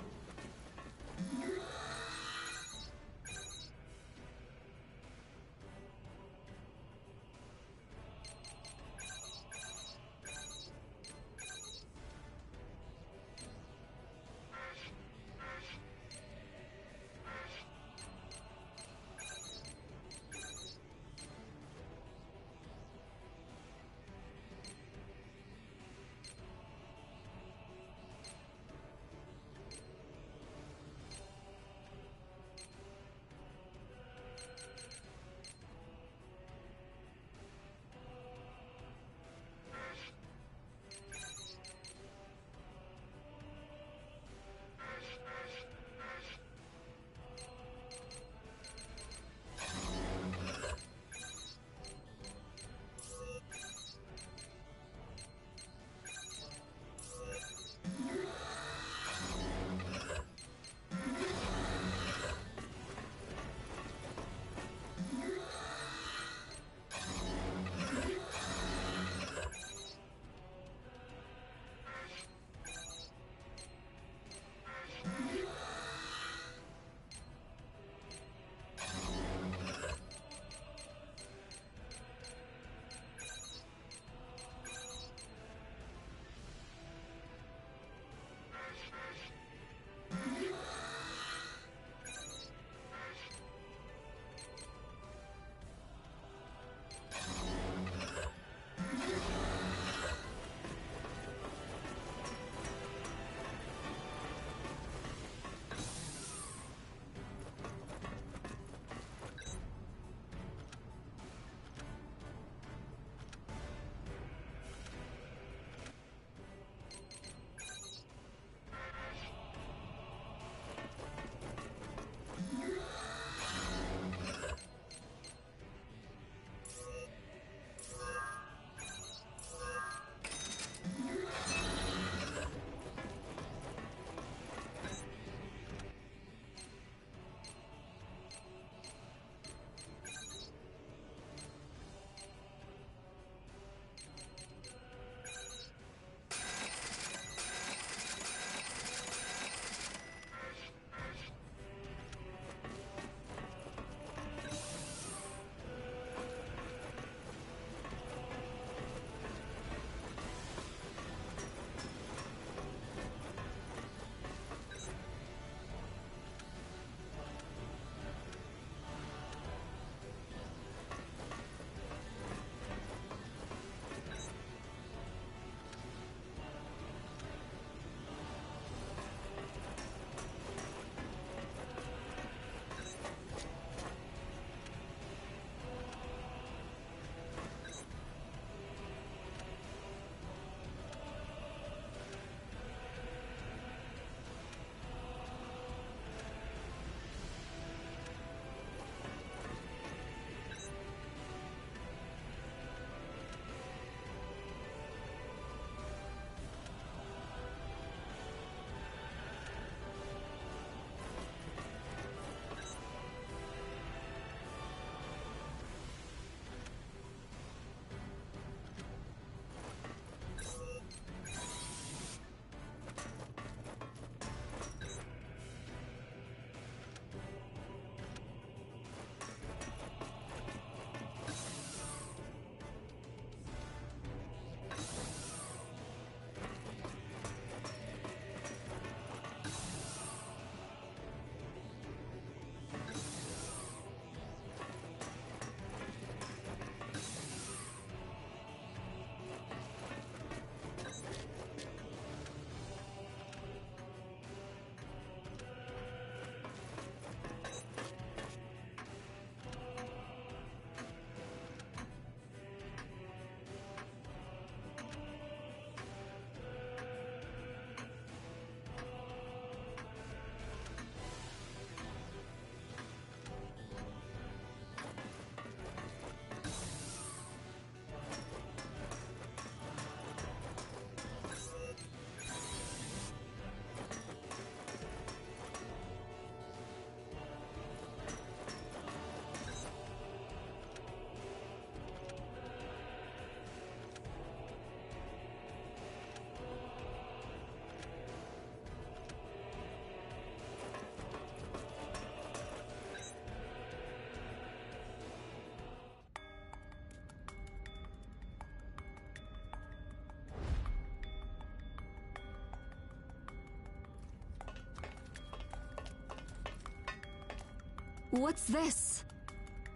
What's this?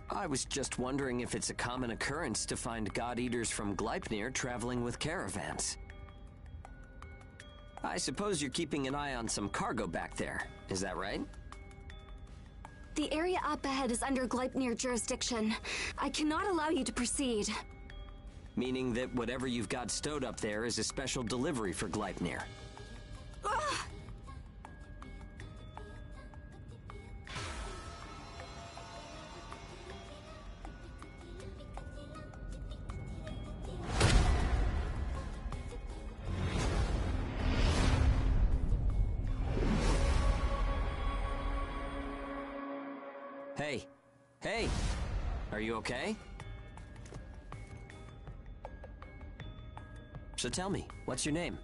I was just wondering if it's a common occurrence to find God-Eaters from Gleipnir traveling with caravans. I suppose you're keeping an eye on some cargo back there, is that right? The area up ahead is under Gleipnir jurisdiction. I cannot allow you to proceed. Meaning that whatever you've got stowed up there is a special delivery for Gleipnir. Ugh! Hey! Hey! Are you okay? So tell me, what's your name?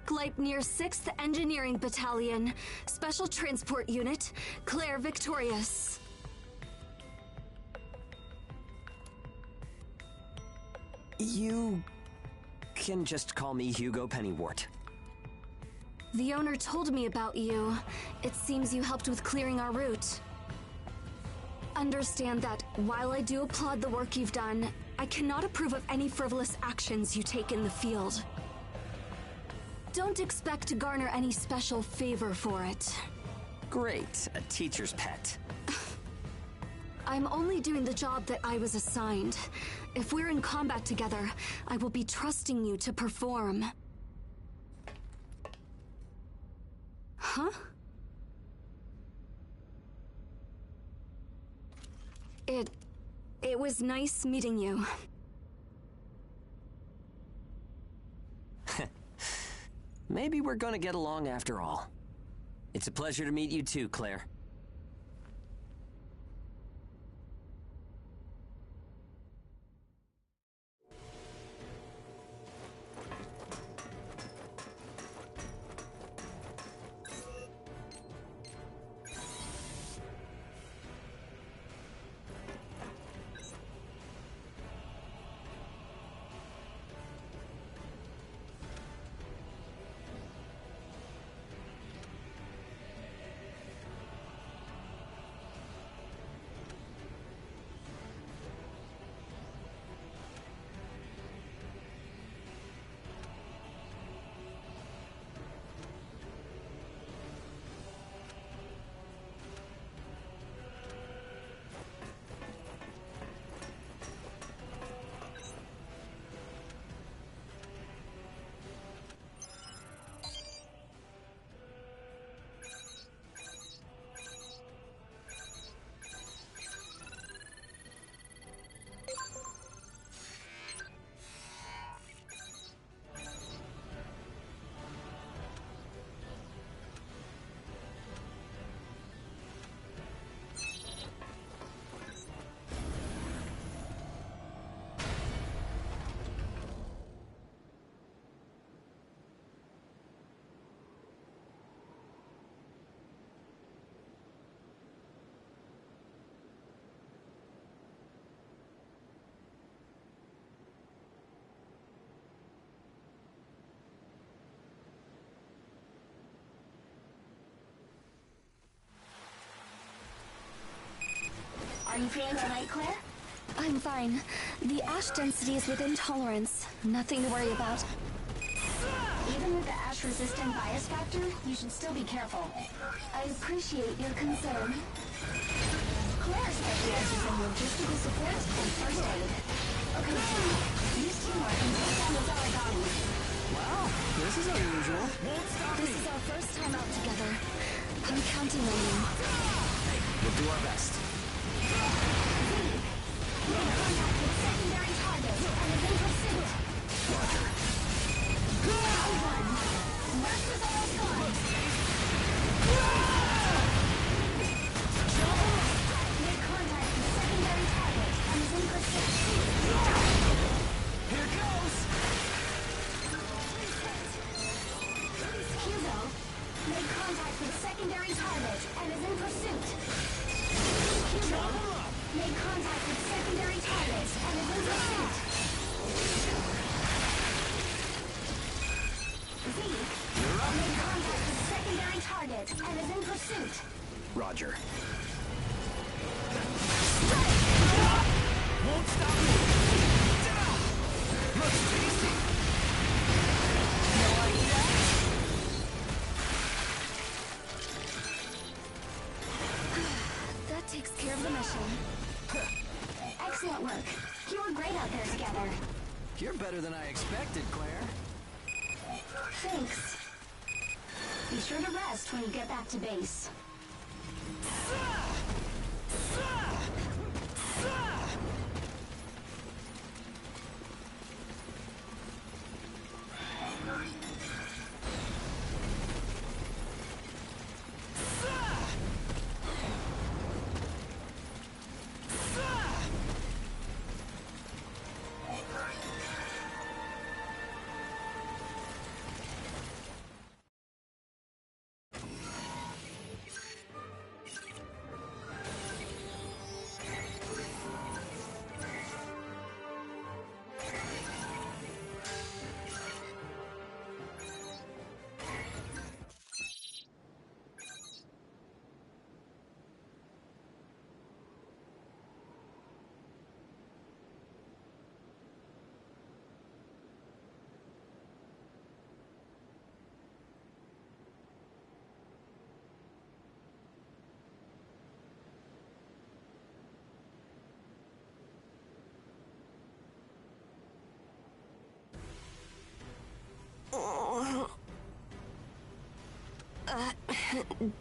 Gleipnir 6th Engineering Battalion, Special Transport Unit, Claire Victorious. You can just call me Hugo Pennywort. The owner told me about you. It seems you helped with clearing our route. Understand that while I do applaud the work you've done, I cannot approve of any frivolous actions you take in the field. Don't expect to garner any special favor for it. Great, a teacher's pet. I'm only doing the job that I was assigned. If we're in combat together, I will be trusting you to perform. Huh? It was nice meeting you. Maybe we're gonna get along after all. It's a pleasure to meet you too, Claire. Are you feeling tonight, Claire? I'm fine. The ash density is within tolerance. Nothing to worry about. Even with the ash-resistant bias factor, you should still be careful. I appreciate your concern. Claire specializes in logistical support and first aid. Okay, team. Use teamwork and take down those origami. Wow, this is unusual. This is our first time out together. I'm counting on you. Hey, we'll do our best. Make contact with secondary target and is in pursuit. Roger. Round one. Mercs is all gone. Make contact with secondary target and is in pursuit. Here goes! Hugo, make contact with secondary target and is in pursuit. Hugo, make contact with secondary target and is in pursuit. Z, make contact with secondary target and is in pursuit. Roger. better than I expected, Claire. Thanks. Be sure to rest when you get back to base.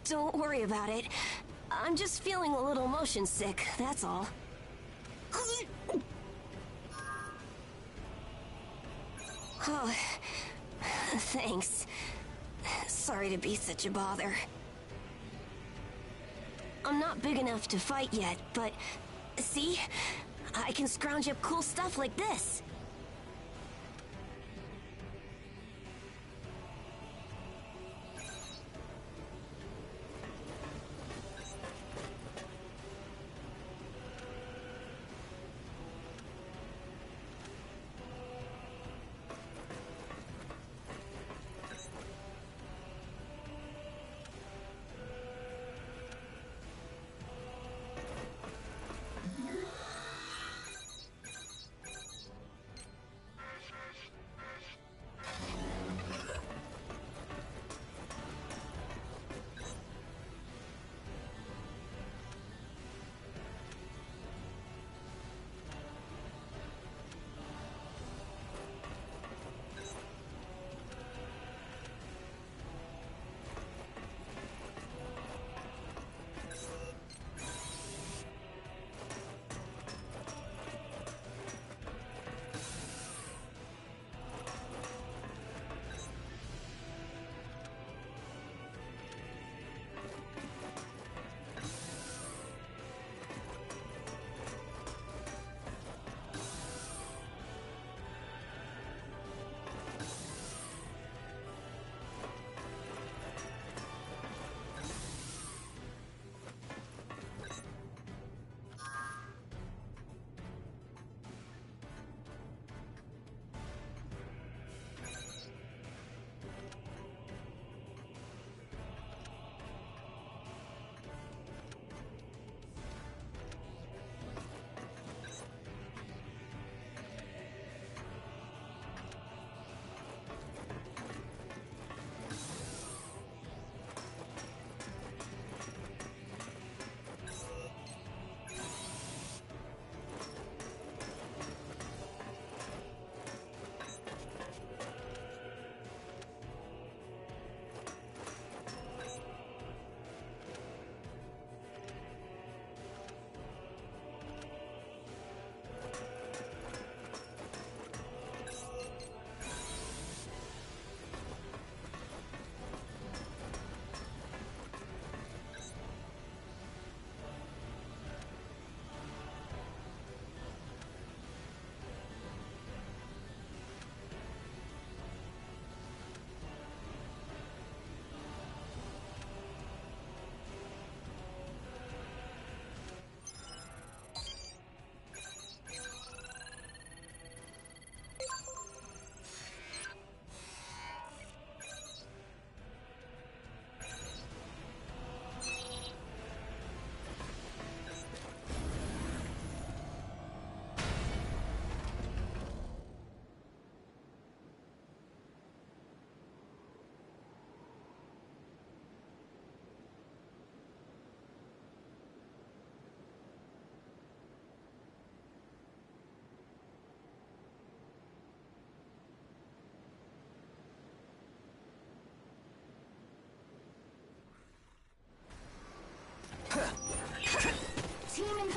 Don't worry about it. I'm just feeling a little motion sick, that's all. Oh, thanks. Sorry to be such a bother. I'm not big enough to fight yet, but see? I can scrounge up cool stuff like this.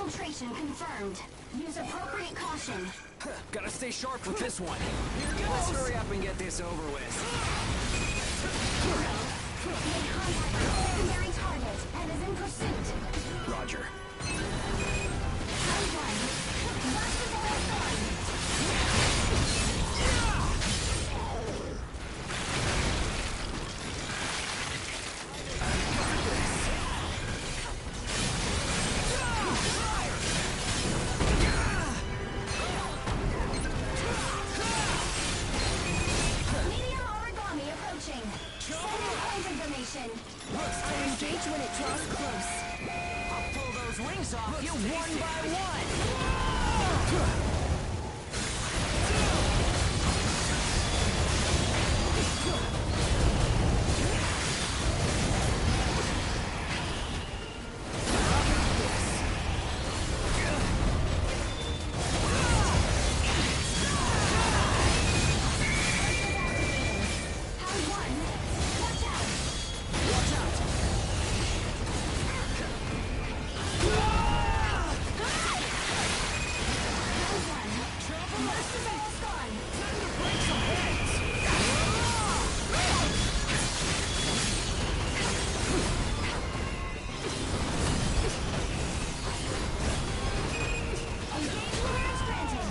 Infiltration confirmed. Use appropriate caution. Gotta stay sharp with this one. Let's hurry up and get this over with. Made contact with secondary target and is in pursuit. Roger. Round one. Blast is almost done. Medium origami approaching. Sending point information. Engage when it draws close. I'll pull those wings off you one by one. Round one. Watch out. Watch out. Round one. Most of it is gone. Engage clearance granted.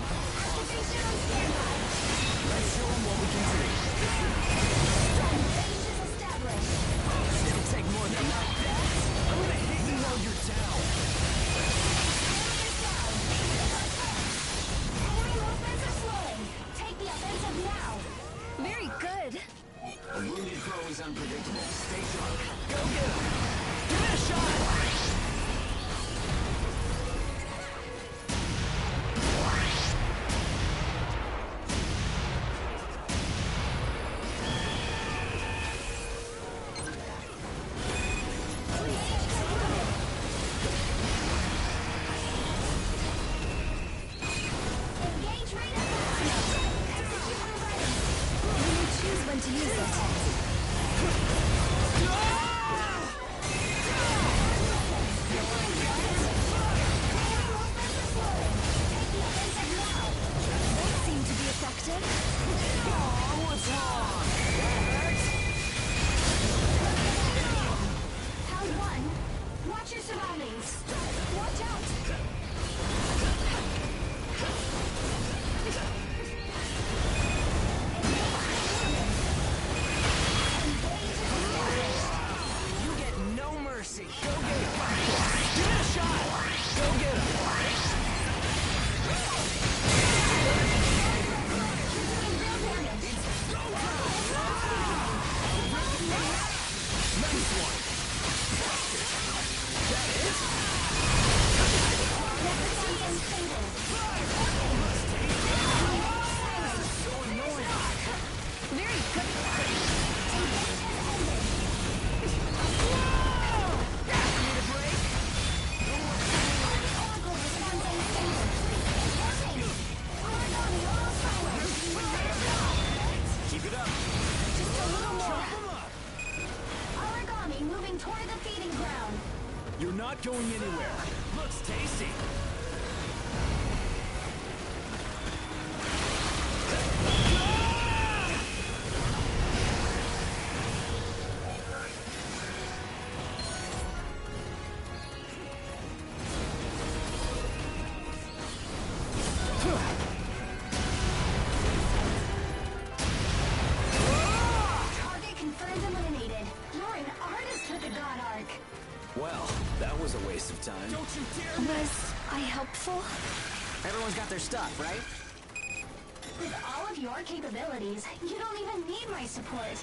Activation on standby. Let's show them what we can do. Range is established. It'll take more than that. I'm gonna hit you while you're down. Enemy movements are slowing. Take the offensive now. Very good. A wounded foe is unpredictable. Stay sharp. Go get him. Give it a shot. Engage rate at maximum. Executor ready. You may choose when to use it. Those seem to be effective. What's wrong? Round one. Watch your surroundings. Watch out. You get no mercy. Go get him. Give it a shot. Go get him. Nice one. That is. So annoying. Very good. Need a break? Oracle response unstable. Warning. Origami almost powered. Keep it up. Just a little more. Chop 'em up. Origami moving toward the feeding ground. You're not going anywhere. Looks tasty. Target confirmed eliminated. You're an artist with the God Arc. Well, that was a waste of time. Don't you dare! Was I helpful? Everyone's got their stuff, right? With all of your capabilities, you don't even need my support.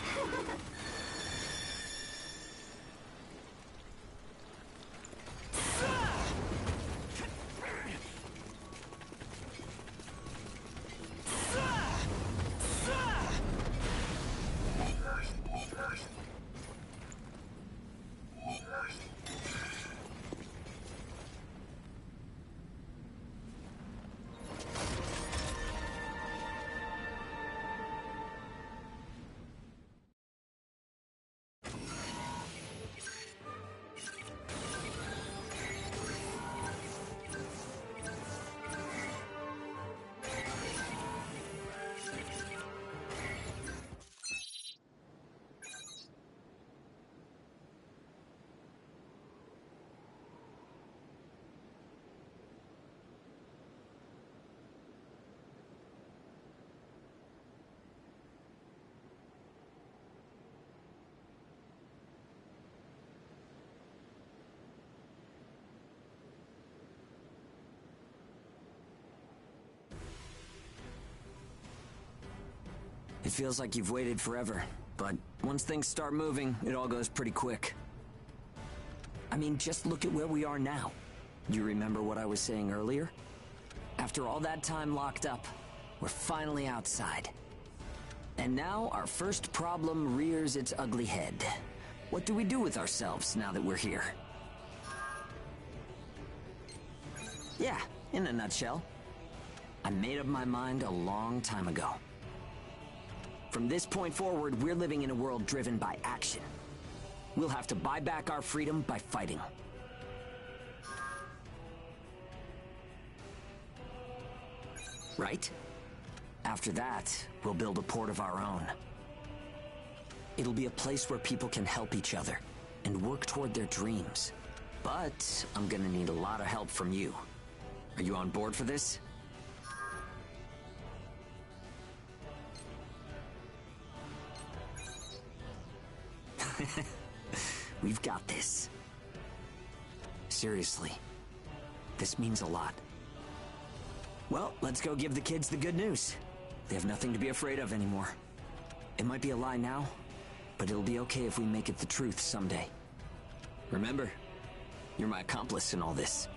feels like you've waited forever, but once things start moving, it all goes pretty quick. I mean, just look at where we are now. You remember what I was saying earlier? After all that time locked up, we're finally outside. And now our first problem rears its ugly head. What do we do with ourselves now that we're here? Yeah, in a nutshell. I made up my mind a long time ago. From this point forward, we're living in a world driven by action. We'll have to buy back our freedom by fighting. Right? After that, we'll build a port of our own. It'll be a place where people can help each other and work toward their dreams. But I'm gonna need a lot of help from you. Are you on board for this? We've got this. Seriously, this means a lot. Well, let's go give the kids the good news. They have nothing to be afraid of anymore. It might be a lie now, but it'll be okay if we make it the truth someday. Remember, you're my accomplice in all this.